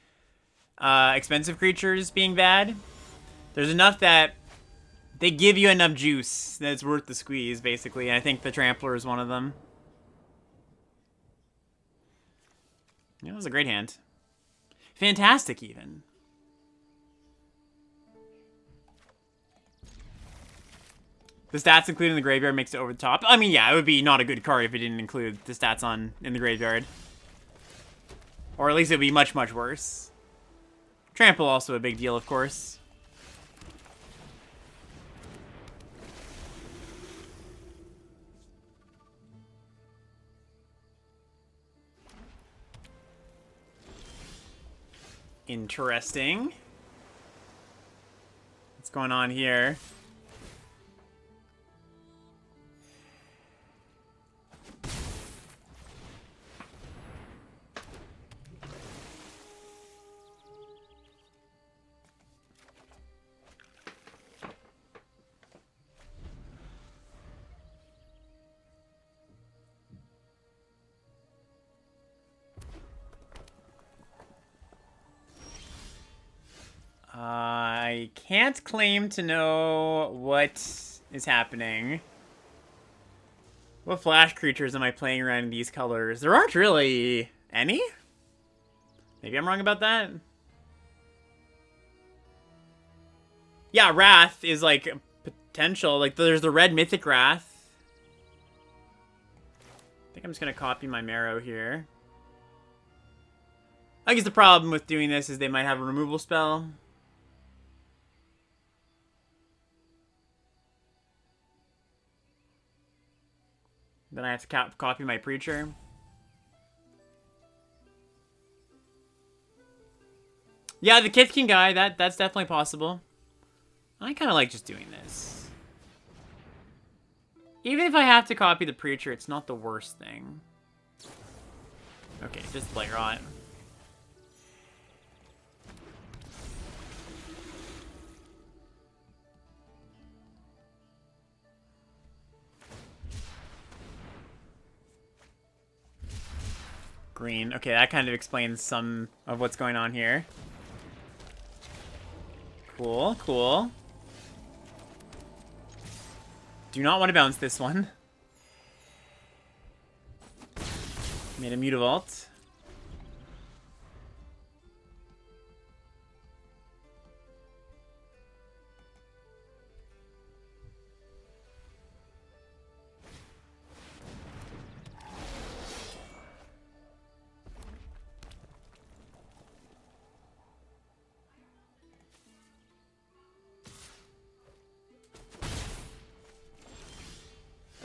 Expensive creatures being bad. There's enough that they give you enough juice that it's worth the squeeze, basically. And I think the trampler is one of them. Yeah, it was a great hand. Fantastic, even. The stats included in the graveyard makes it over the top. I mean, yeah, it would be not a good card if it didn't include the stats in the graveyard. Or at least it would be much, much worse. Trample also a big deal, of course. Interesting. What's going on here? I can't claim to know what is happening. What flash creatures am I playing around in these colors? There aren't really any? Maybe I'm wrong about that? Yeah, Wrath is like potential. Like, there's the red Mythic Wrath. I think I'm just gonna copy my Marrow here. I guess the problem with doing this is they might have a removal spell. Then I have to copy my Preacher. Yeah, the Kithkin guy, that's definitely possible. I kind of like just doing this. Even if I have to copy the Preacher, it's not the worst thing. Okay, just Blight Rot. Green. Okay, that kind of explains some of what's going on here. Cool, cool. Do not want to bounce this one. Made a Mutavault.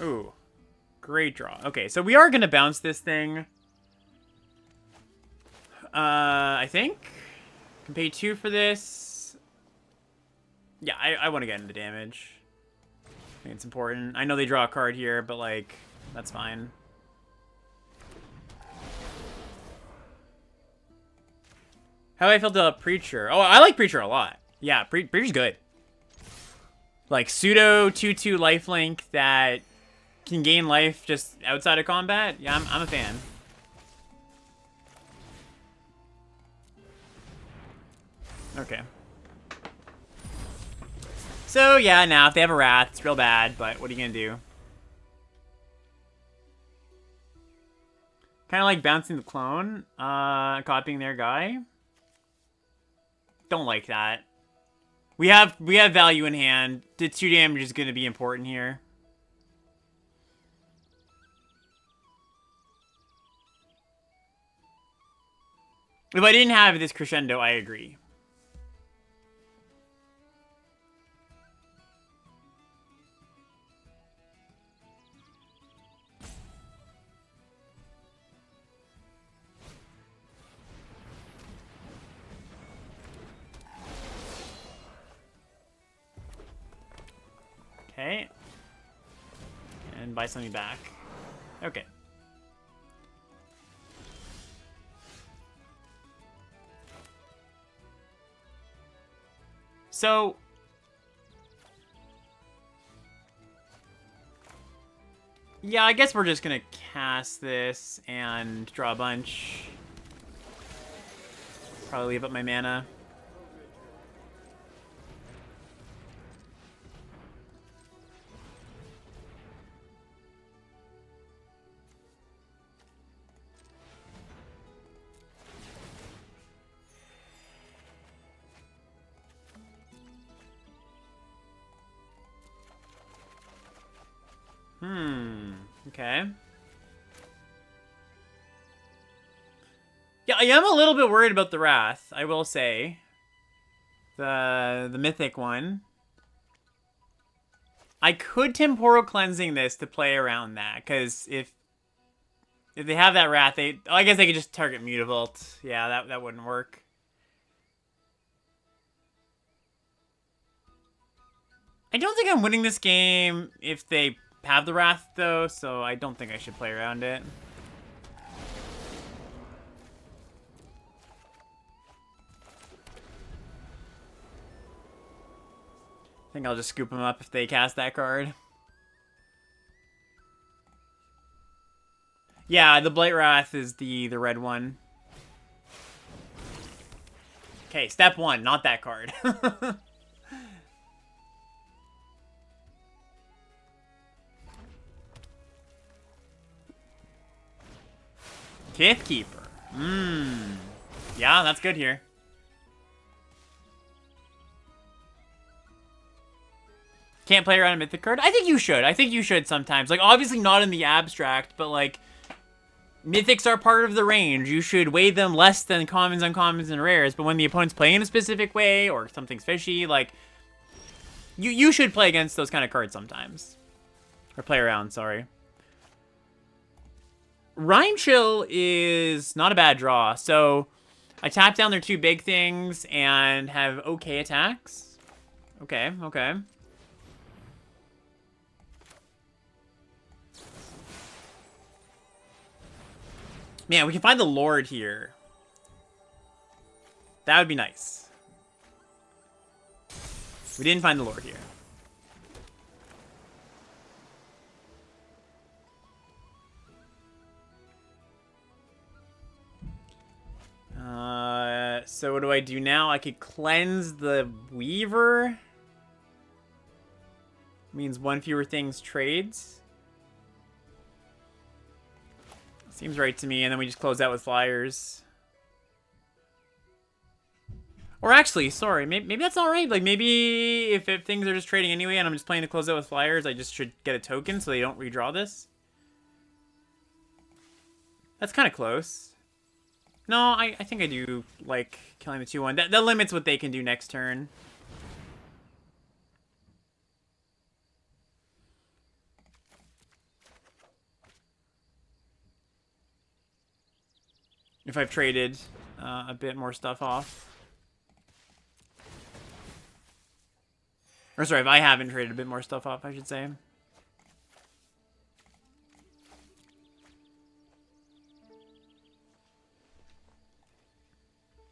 Ooh. Great draw. Okay, so we are going to bounce this thing. I think. Can pay 2 for this. Yeah, I want to get into damage. I think it's important. I know they draw a card here, but, like, that's fine. How do I feel about Preacher? Oh, I like Preacher a lot. Yeah, Preacher's good. Like, pseudo 2/2 lifelink that can gain life just outside of combat. Yeah, I'm a fan. Okay. So, yeah, now, if they have a Wrath, it's real bad, but what are you gonna do? Kind of like bouncing the clone, copying their guy. Don't like that. We have value in hand. The 2 damage is gonna be important here. If I didn't have this crescendo, I agree. Okay. And buy something back. Okay. So, yeah, I guess we're just gonna cast this and draw a bunch. Probably leave up my mana. Okay. Yeah, I am a little bit worried about the Wrath, I will say. The mythic one. I could Temporal Cleansing this to play around that, because if they have that Wrath, I guess they could just target Mutavault. Yeah, that wouldn't work. I don't think I'm winning this game if they have the Wrath, though, so I don't think I should play around it. I think I'll just scoop them up if they cast that card. Yeah, the Blight Wrath is the red one. Okay, step 1, not that card. Kith Keeper. Yeah, that's good here. Can't play around a mythic card? I think you should. I think you should sometimes. Like, obviously not in the abstract, but like, mythics are part of the range. You should weigh them less than commons, uncommons, and rares, but when the opponent's playing in a specific way, or something's fishy, like, you should play against those kind of cards sometimes. Or play around, sorry. Rhyme Chill is not a bad draw, so I tap down their 2 big things and have okay attacks. Okay, okay. Man, we can find the Lord here. That would be nice. We didn't find the Lord here. So what do I do now? I could cleanse the Weaver. Means 1 fewer things trades. Seems right to me, and then we just close out with flyers. Or actually, sorry, maybe that's not right. Like, maybe if things are just trading anyway and I'm just playing to close out with flyers, I just should get a token so they don't redraw this. That's kind of close. No, I think I do like killing the 2/1. That limits what they can do next turn. If I've traded a bit more stuff off. Or sorry, if I haven't traded a bit more stuff off, I should say.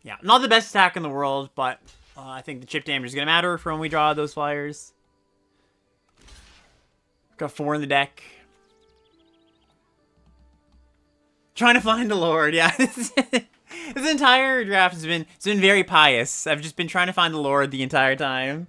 Yeah, not the best attack in the world, but I think the chip damage is going to matter for when we draw those flyers. Got 4 in the deck. Trying to find the Lord, yeah. This entire draft has been very pious. I've just been trying to find the Lord the entire time.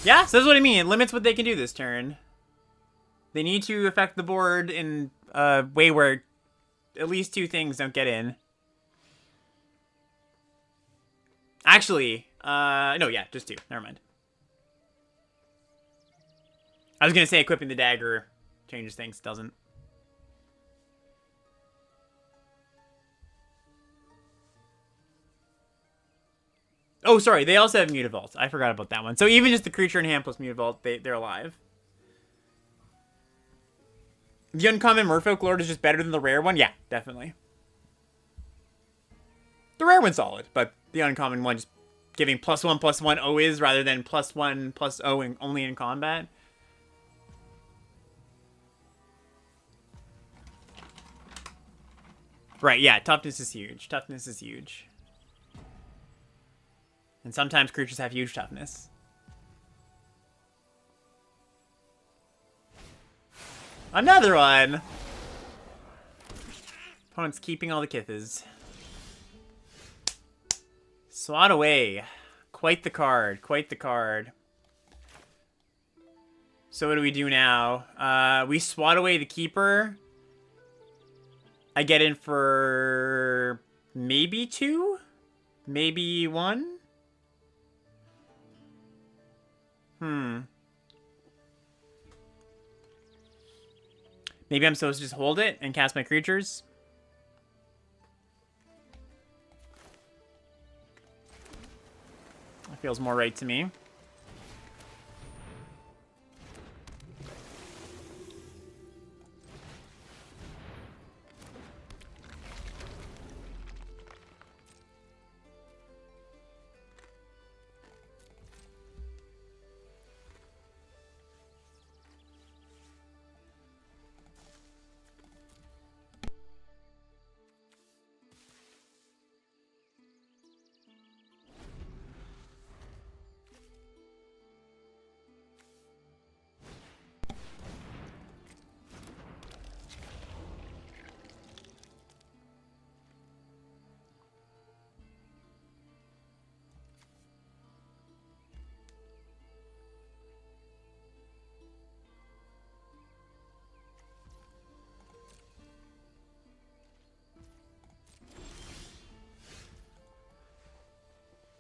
Yeah, so that's what I mean. It limits what they can do this turn. They need to affect the board in a way where at least 2 things don't get in. Actually, no, yeah, just 2. Never mind. I was going to say equipping the dagger changes things. Doesn't. Oh, sorry. They also have Mutavault. I forgot about that one. So even just the creature in hand plus Mutavault, they're alive. The uncommon Merfolk Lord is just better than the rare one? Yeah, definitely. The rare one's solid, but the uncommon one just giving +1/+1 O-is rather than +1/+0 only in combat. Right, yeah, toughness is huge. Toughness is huge. And sometimes creatures have huge toughness. Another one! Opponent's keeping all the Kithas. Swat away. Quite the card. Quite the card. So what do we do now? We swat away the Keeper. I get in for maybe 2? Maybe 1? Maybe I'm supposed to just hold it and cast my creatures. That feels more right to me.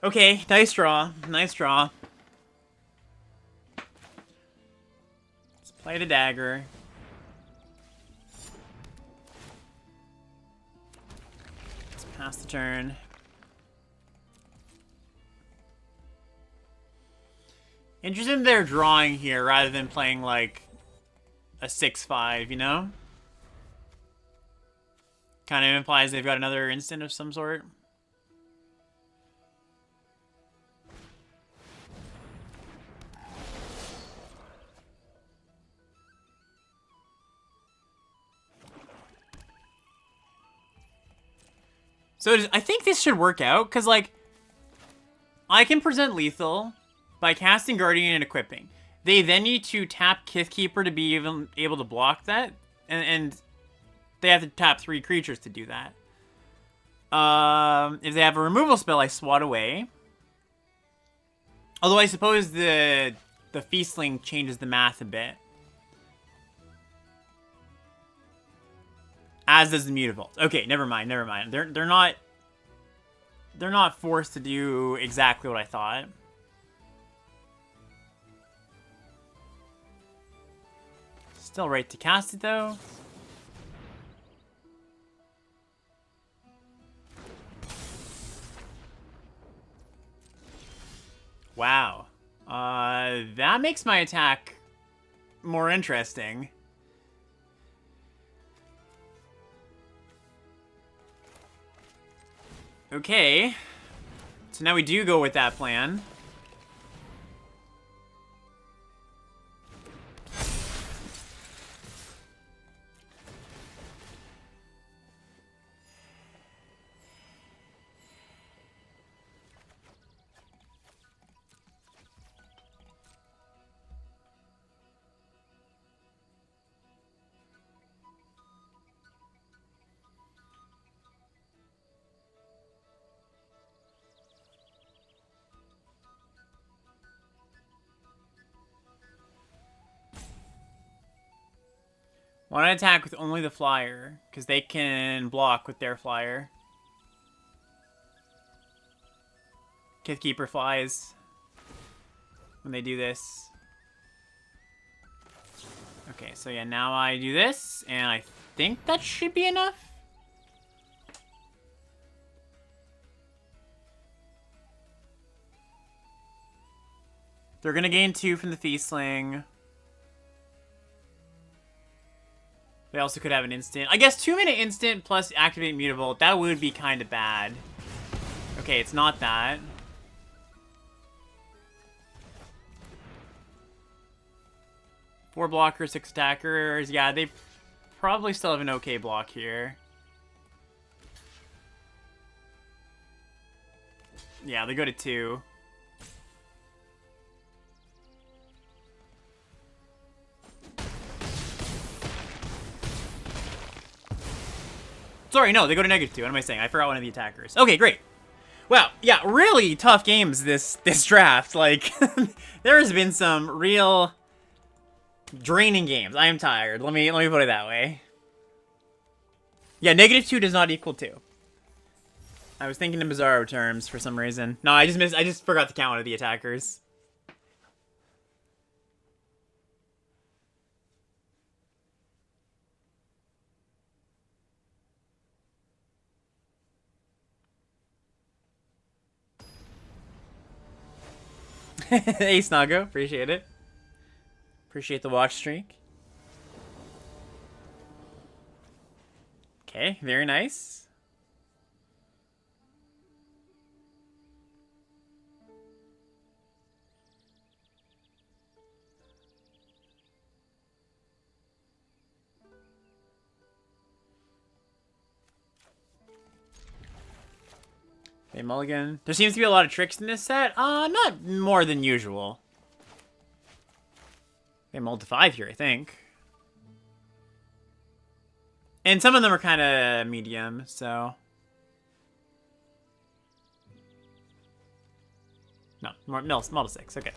Okay, nice draw. Nice draw. Let's play the dagger. Let's pass the turn. Interested in their drawing here rather than playing like a 6-5, you know? Kind of implies they've got another instant of some sort. So I think this should work out, because, like, I can present lethal by casting Guardian and equipping. They then need to tap Kithkeeper to be even able to block that, and they have to tap 3 creatures to do that. If they have a removal spell, I swat away. Although I suppose the Feastling changes the math a bit. As does the Mutavault. Okay, never mind, never mind. They're not forced to do exactly what I thought. Still right to cast it though. Wow. That makes my attack more interesting. Okay. So now we do go with that plan. Want to attack with only the flyer, because they can block with their flyer. Kithkeeper flies when they do this. Okay, so yeah, now I do this, and I think that should be enough. They're gonna gain 2 from the Feastling. They also could have an instant. I guess 2-minute instant plus activate Mutavault. That would be kind of bad. Okay, it's not that. Four blockers, 6 attackers. Yeah, they probably still have an okay block here. Yeah, they go to 2. Sorry, no, they go to -2. What am I saying? I forgot one of the attackers. Okay, great. Wow, yeah, really tough games this draft. Like, there has been some real draining games. I am tired. Let me put it that way. Yeah, -2 does not equal 2. I was thinking in Bizarro terms for some reason. No, I just forgot to count one of the attackers. Hey, Snuggo. Appreciate it. Appreciate the watch streak. Okay, very nice. Hey, Mulligan. There seems to be a lot of tricks in this set. Not more than usual. They mulled to 5 here, I think. And some of them are kind of medium, so... No, mull to 6, okay.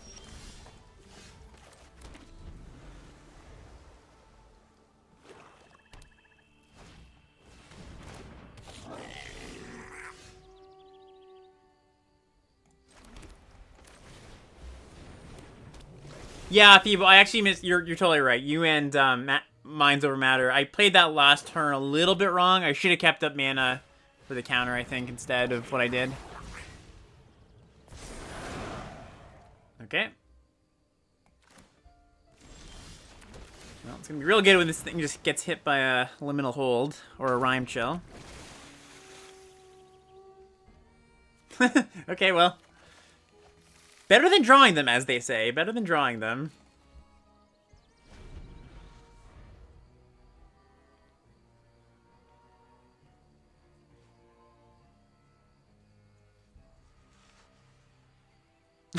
Yeah, Phoebe, I actually missed. You're totally right. You and Minds Over Matter. I played that last turn a little bit wrong. I should have kept up mana for the counter, I think, instead of what I did. Okay. Well, it's gonna be real good when this thing just gets hit by a liminal hold or a rhyme chill. Okay, well. Better than drawing them, as they say. Better than drawing them.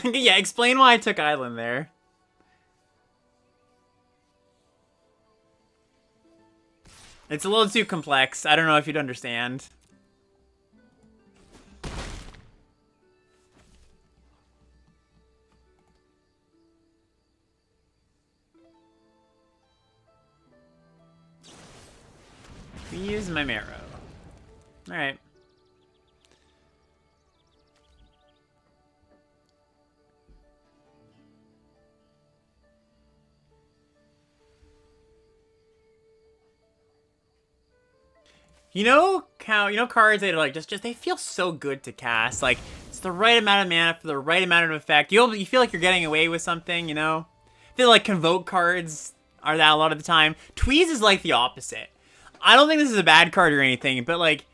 Yeah, explain why I took Island there. It's a little too complex. I don't know if you'd understand. Use my marrow. Alright. You know how, cards that are like, just they feel so good to cast. Like, it's the right amount of mana for the right amount of effect. You feel like you're getting away with something, you know? I feel like Convoke cards are that a lot of the time. Tweeze is like the opposite. I don't think this is a bad card or anything, but like,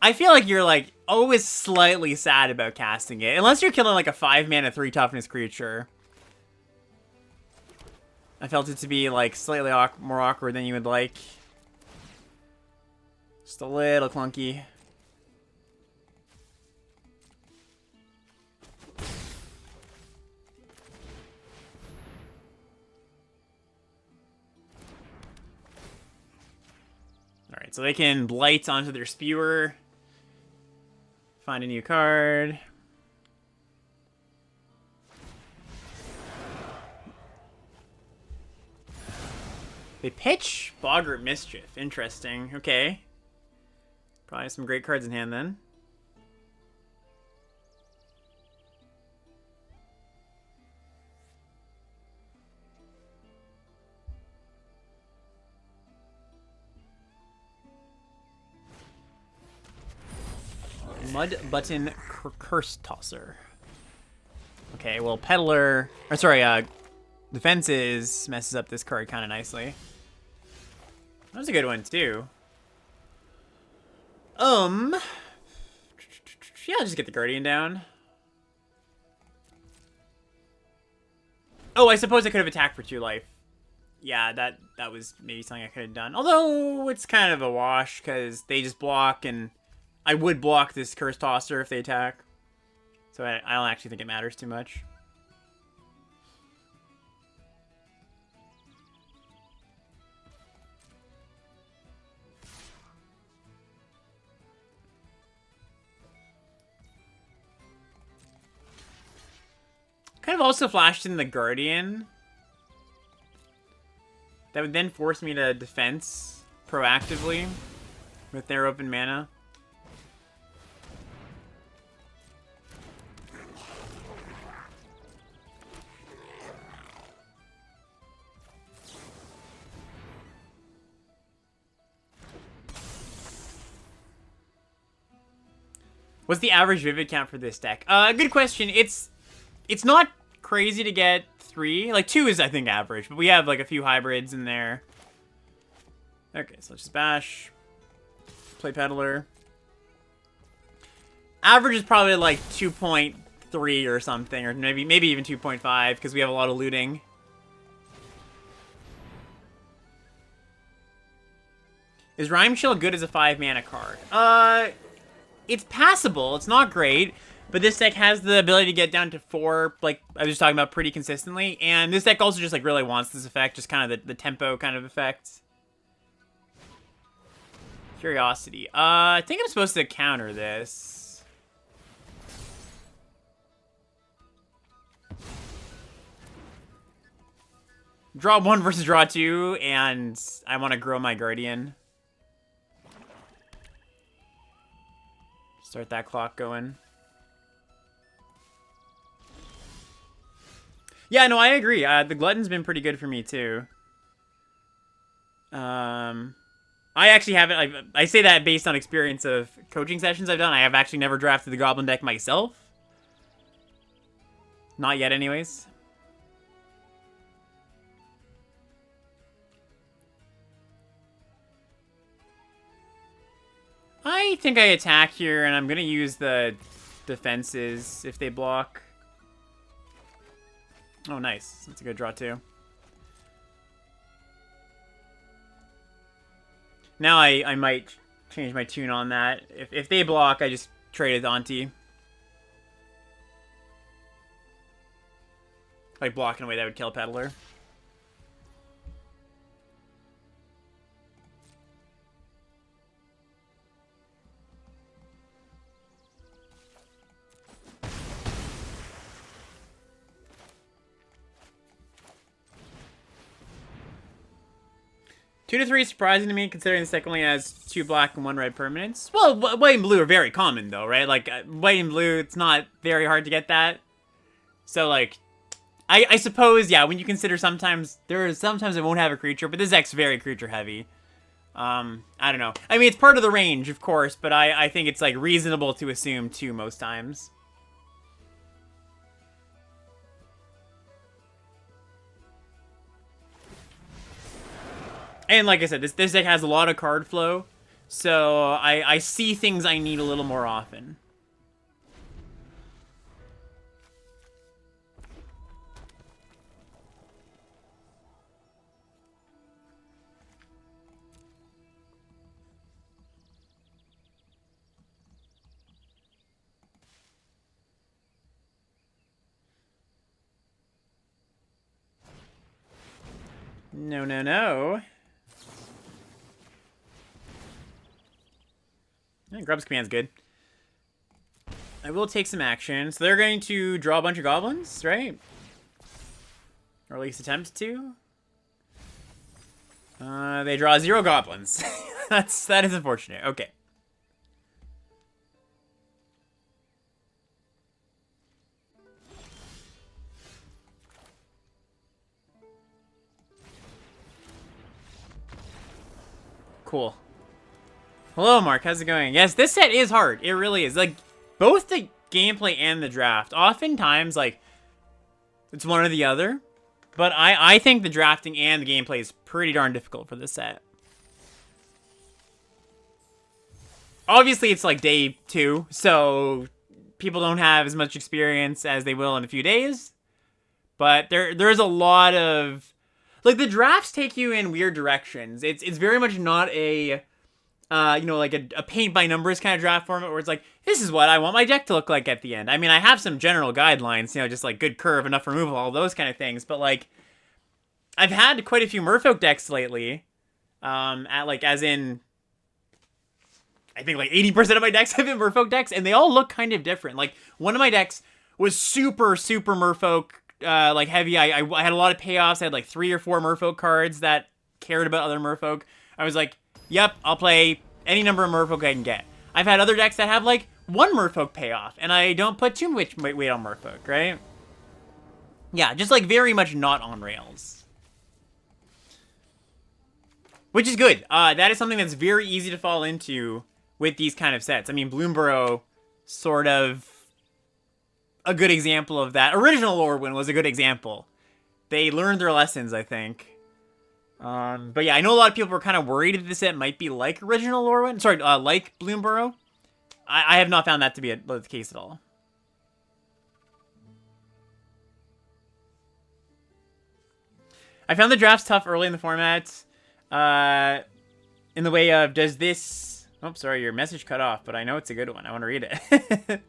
I feel like you're like always slightly sad about casting it. Unless you're killing like a 5 mana 3 toughness creature. I felt it to be like slightly more awkward than you would like. Just a little clunky. Alright, so they can blight onto their spewer. Find a new card. They pitch Boggart Mischief. Interesting. Okay. Probably some great cards in hand then. Mud Button Curse Tosser. Okay, well, Peddler... Or sorry, Defenses messes up this card kind of nicely. That was a good one, too. Yeah, I'll just get the Guardian down. Oh, I suppose I could have attacked for 2 life. Yeah, that was maybe something I could have done. Although, it's kind of a wash, because they just block, and I would block this Curse Tosser if they attack. So I don't actually think it matters too much. Kind of also flashed in the Guardian. That would then force me to defense proactively with their open mana. What's the average Vivid count for this deck? Good question. It's not crazy to get 3. Like, 2 is, I think, average. But we have, like, a few hybrids in there. Okay, so let's just bash. Play Peddler. Average is probably, like, 2.3 or something. Or maybe even 2.5, because we have a lot of looting. Is Rhyme Chill good as a 5-mana card? It's passable. It's not great. But this deck has the ability to get down to 4, like I was just talking about, pretty consistently. And this deck also just, like, really wants this effect. Just kind of the tempo kind of effect. Curiosity. I think I'm supposed to counter this. Draw 1 versus draw 2, and I want to grow my Guardian. Start that clock going. Yeah, no, I agree. The Glutton's been pretty good for me, too. I actually haven't. I say that based on experience of coaching sessions I've done. I have actually never drafted the Goblin deck myself. Not yet, anyways. I think I attack here, and I'm going to use the defenses if they block. Oh, nice. That's a good draw, too. Now I might change my tune on that. If they block, I just trade with Auntie. Like, blocking away, that would kill Peddler. Two to three is surprising to me, considering the second only has 2 black and 1 red permanents. Well, white and blue are very common, though, right? Like, white and blue, it's not very hard to get that. So, like, I suppose, yeah, when you consider sometimes I won't have a creature, but this deck's very creature heavy. I don't know. I mean, it's part of the range, of course, but I think it's, like, reasonable to assume 2 most times. And like I said, this deck has a lot of card flow, so I see things I need a little more often. No, no, no. Grub's command's good. I will take some action. So they're going to draw a bunch of goblins, right? Or at least attempt to. They draw 0 goblins. that is unfortunate. Okay. Cool. Hello, Mark. How's it going? Yes, this set is hard. It really is. Like, both the gameplay and the draft. Oftentimes, like, it's one or the other. But I think the drafting and the gameplay is pretty darn difficult for this set. Obviously, it's like day 2, so people don't have as much experience as they will in a few days. But there's a lot of... Like, the drafts take you in weird directions. It's very much not a... you know, like a paint by numbers kind of draft format where it's like, this is what I want my deck to look like at the end. I mean, I have some general guidelines, you know, just like good curve, enough removal, all those kind of things. But like, I've had quite a few Merfolk decks lately. As in, I think like 80% of my decks have been Merfolk decks, and they all look kind of different. Like, one of my decks was super Merfolk, like heavy. I had a lot of payoffs. I had like 3 or 4 Merfolk cards that cared about other Merfolk. I was like, yep, I'll play any number of Merfolk I can get. I've had other decks that have, like, 1 Merfolk payoff, and I don't put too much weight on Merfolk, right? Yeah, just, like, very much not on rails. Which is good. That is something that's very easy to fall into with these kind of sets. I mean, Bloomburrow, sort of a good example of that. Original Lorwyn was a good example. They learned their lessons, I think. But yeah, I know a lot of people were kind of worried that this set might be like original Lorwyn. Sorry, like Bloomburrow. I have not found that to be the case at all. I found the drafts tough early in the format. In the way of, does this... Oh, sorry, your message cut off, but I know it's a good one. I want to read it.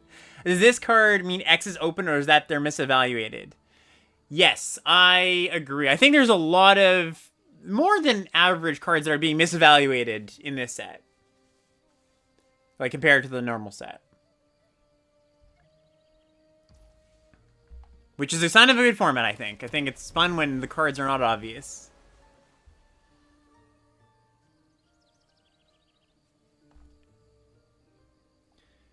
Does this card mean X is open, or is that they're misevaluated? Yes, I agree. I think there's a lot of more than average cards that are being misevaluated in this set. Like, compared to the normal set. Which is a sign of a good format, I think. I think it's fun when the cards are not obvious.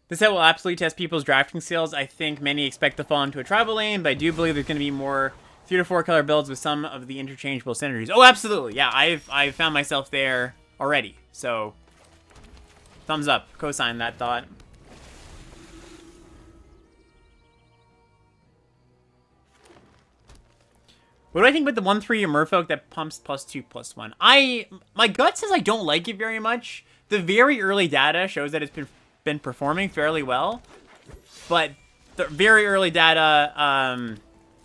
This set will absolutely test people's drafting skills. I think many expect to fall into a tribal lane, but I do believe there's going to be more 3 to 4 color builds with some of the interchangeable synergies. Oh, absolutely. Yeah, I've found myself there already. So, thumbs up. Cosign that thought. What do I think about the 1/3 Merfolk that pumps +2/+1? My gut says I don't like it very much. The very early data shows that it's been performing fairly well, but the very early data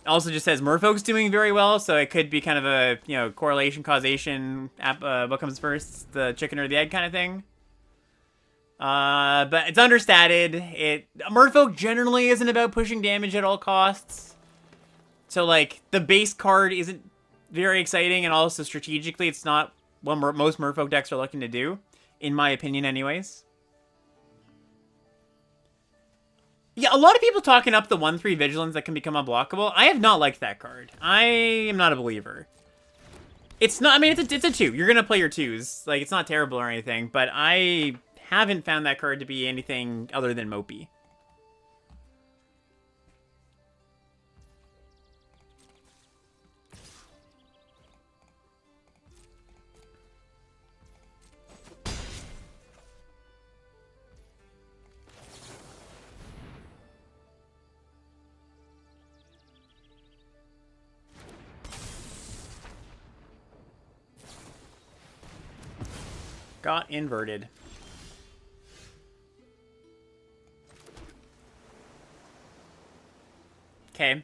also just says Merfolk's doing very well, so it could be kind of a correlation causation. What comes first, the chicken or the egg kind of thing? But it's understated. Merfolk generally isn't about pushing damage at all costs. So, like, the base card isn't very exciting, and also strategically, it's not what most Merfolk decks are looking to do, in my opinion anyways. Yeah, a lot of people talking up the 1/3 Vigilance that can become unblockable. I have not liked that card. I am not a believer. It's not, I mean, it's a 2. You're going to play your 2s. Like, it's not terrible or anything, but I haven't found that card to be anything other than mopey. Got inverted. Okay.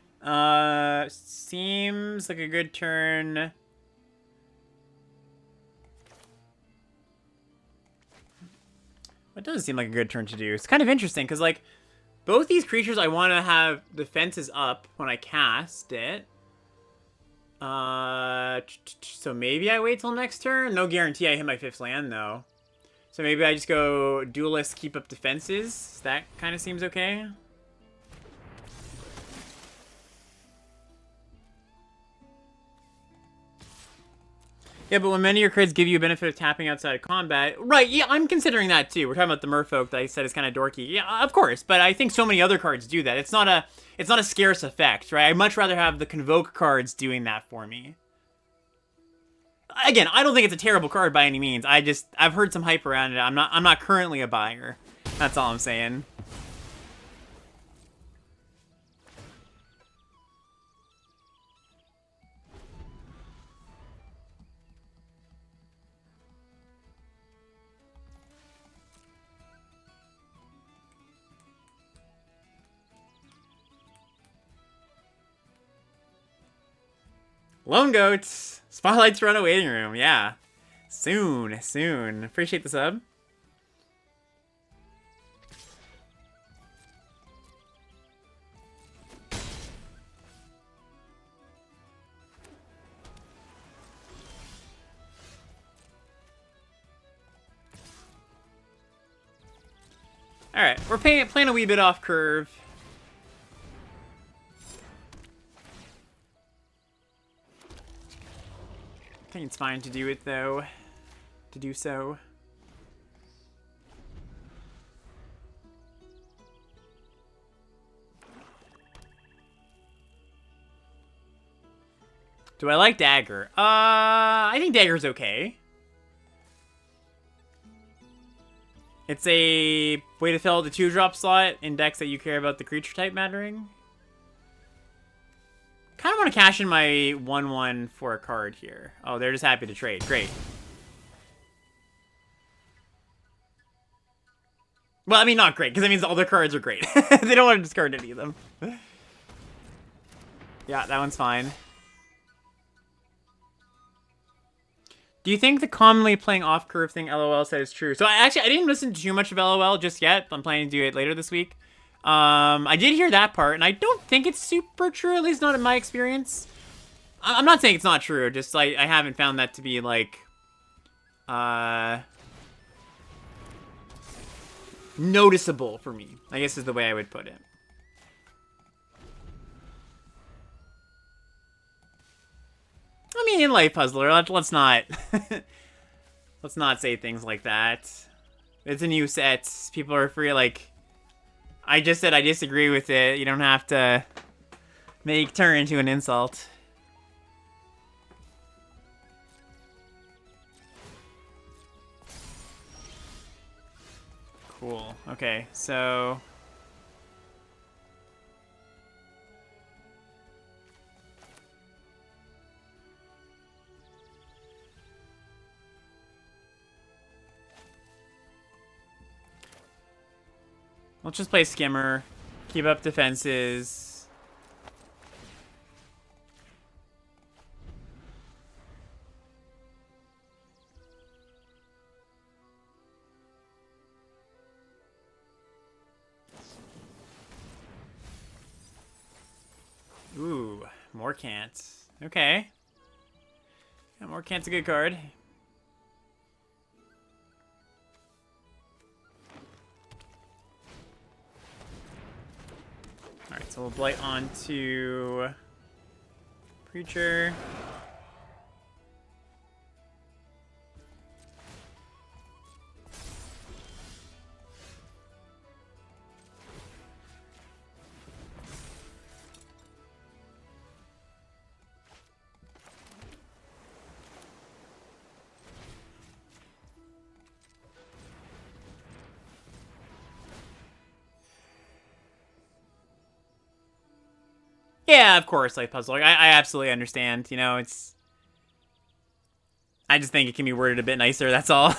Seems like a good turn. It doesn't seem like a good turn to do. It's kind of interesting, because, like, both these creatures I want to have defenses up when I cast it. So maybe I wait till next turn? No guarantee I hit my 5th land, though. So maybe I just go Duelist, keep up defenses. That kind of seems okay. Yeah, but when many of your cards give you a benefit of tapping outside of combat... Right, yeah, I'm considering that, too. We're talking about the Merfolk that I said is kind of dorky. Yeah, of course, but I think so many other cards do that. It's not a scarce effect, right? I'd much rather have the Convoke cards doing that for me. Again, I don't think it's a terrible card by any means. I've heard some hype around it. I'm not currently a buyer. That's all I'm saying. Lone Goats! Spotlight's Run a Waiting Room, yeah. Soon, soon. Appreciate the sub. Alright, we're playing a wee bit off curve. I think it's fine to do it, though. To do so. Do I like Dagger? I think Dagger's okay. It's a way to fill out the 2-drop slot in decks that you care about the creature type mattering. Kind of want to cash in my 1/1 for a card here. Oh, they're just happy to trade. Great. Well, I mean, not great, because that means all their cards are great. They don't want to discard any of them. Yeah, that one's fine. Do you think the commonly playing off-curve thing LOL said is true? So I didn't listen to too much of LOL just yet. I'm planning to do it later this week. I did hear that part, and I don't think it's super true, at least not in my experience. I'm not saying it's not true, just like I haven't found that to be like noticeable for me, I guess is the way I would put it. I mean, in Life Puzzler, let's not let's not say things like that. It's a new set. People are free. Like, I just said I disagree with it. You don't have to make turn into an insult. Cool. Okay, so... let's just play Skimmer. Keep up defenses. Ooh, more can'ts. Okay. Yeah, more can't's a good card. Alright, so we'll blight onto Preacher. Yeah, of course, like puzzle. I absolutely understand. You know, it's. I just think it can be worded a bit nicer. That's all.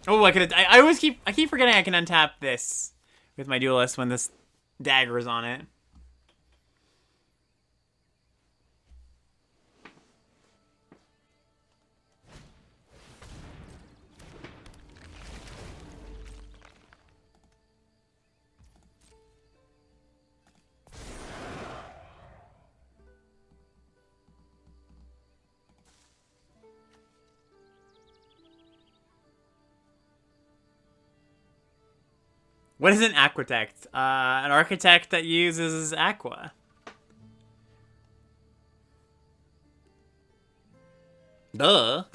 Oh, I could. I always keep. I keep forgetting I can untap this with my duelist when this dagger is on it. What is an aquitect? An architect that uses aqua. Duh.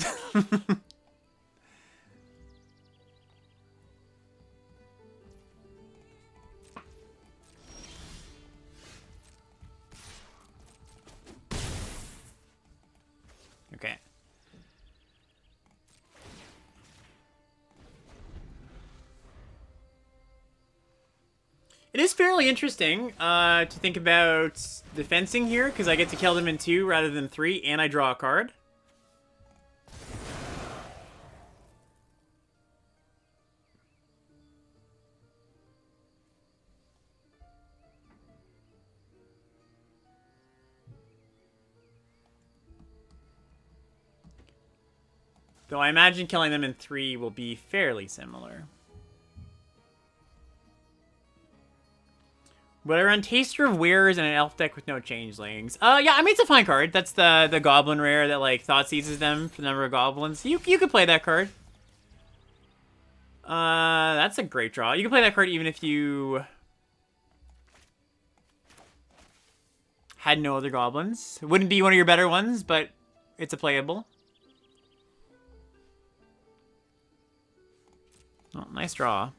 Okay. It is fairly interesting to think about the fencing here, because I get to kill them in 2 rather than 3, and I draw a card. Though I imagine killing them in 3 will be fairly similar. Would I run Taster of Wares and an elf deck with no changelings? Yeah, I mean, it's a fine card. That's the goblin rare that, like, Thought seizes them for the number of goblins. You could play that card. That's a great draw. You can play that card even if you had no other goblins. It wouldn't be one of your better ones, but it's a playable. Oh, nice draw.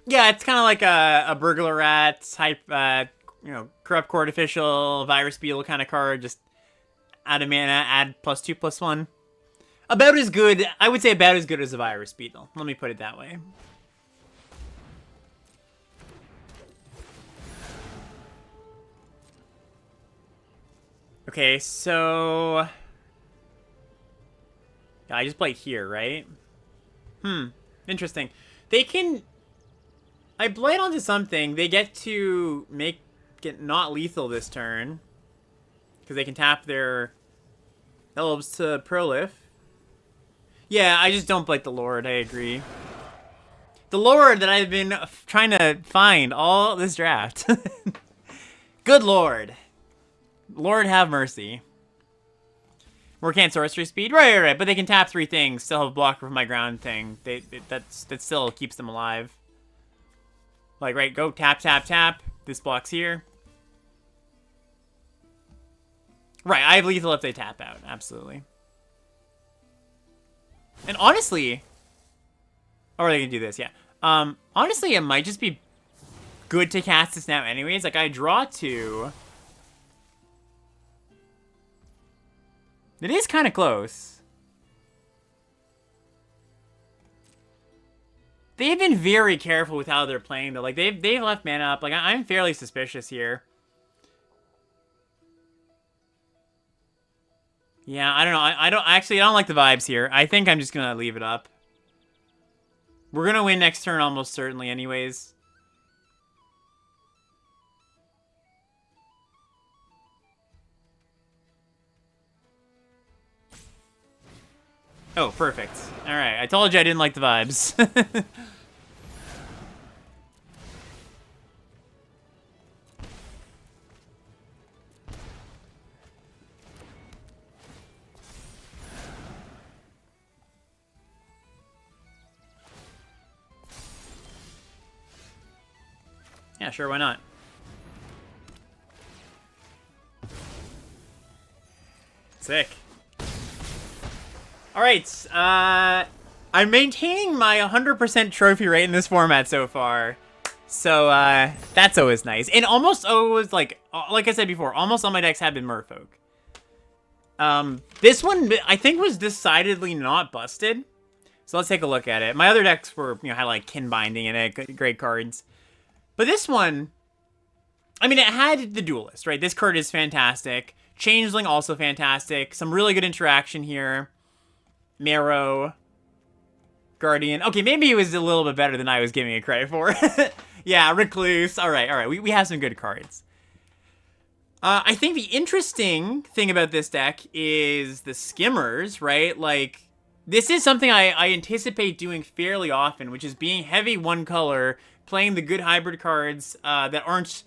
Yeah, it's kind of like a burglar rat type, you know, corrupt court official, virus beetle kind of card. Just add a mana, add +2/+1. About as good, I would say about as good as a virus beetle. Let me put it that way. Okay, so... yeah, I just played here, right? Interesting. They can... I blight onto something. They get to get not lethal this turn. Because they can tap their elves to prolif. Yeah, I just don't blight the Lord. I agree. The Lord that I've been trying to find all this draft. Good Lord. Lord have mercy. More can't sorcery speed? Right. But they can tap 3 things. Still have a blocker for my ground thing. That still keeps them alive. Like, right, go tap, tap, tap. This blocks here. Right, I have lethal if they tap out. Absolutely. And honestly... Or they can do this, yeah. Honestly, it might just be good to cast this now anyways. Like, I draw 2. It is kind of close. They've been very careful with how they're playing, though. Like, they've left mana up. Like, I'm fairly suspicious here. Yeah, I don't know. I don't like the vibes here. I think I'm just gonna leave it up. We're gonna win next turn almost certainly anyways. Oh, perfect. Alright, I told you I didn't like the vibes. Yeah, sure, why not? Sick. Alright, I'm maintaining my 100% trophy rate in this format so far. So, that's always nice. And almost always, like I said before, almost all my decks have been Merfolk. This one, I think, was decidedly not busted. So let's take a look at it. My other decks were, had like Kin Binding in it, great cards. But this one, I mean, it had the Duelist, right? This card is fantastic. Changeling, also fantastic. Some really good interaction here. Marrow. Guardian. Okay, maybe it was a little bit better than I was giving it credit for. Yeah, Recluse. All right. We have some good cards. I think the interesting thing about this deck is the skimmers, right? Like, this is something I anticipate doing fairly often, which is being heavy one color, playing the good hybrid cards that aren't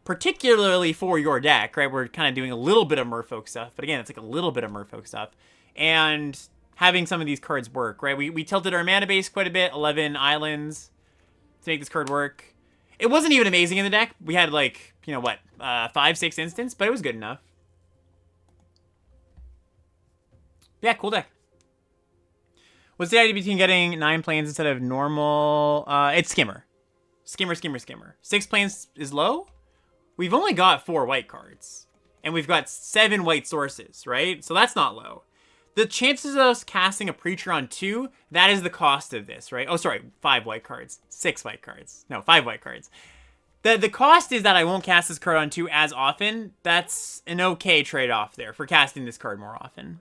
particularly for your deck, right? We're kind of doing a little bit of Merfolk stuff, but again, it's like a little bit of Merfolk stuff. And having some of these cards work, right? We tilted our mana base quite a bit, 11 islands to make this card work. It wasn't even amazing in the deck. We had like, 5-6 instants, but it was good enough. Yeah, cool deck. What's the idea between getting 9 planes instead of normal? It's skimmer. Skimmer. 6 planes is low. We've only got 4 white cards. And we've got 7 white sources, right? So that's not low. The chances of us casting a Preacher on 2, that is the cost of this, right? Oh, sorry, 5 white cards. 6 white cards. No, 5 white cards. The cost is that I won't cast this card on 2 as often. That's an okay trade-off there for casting this card more often.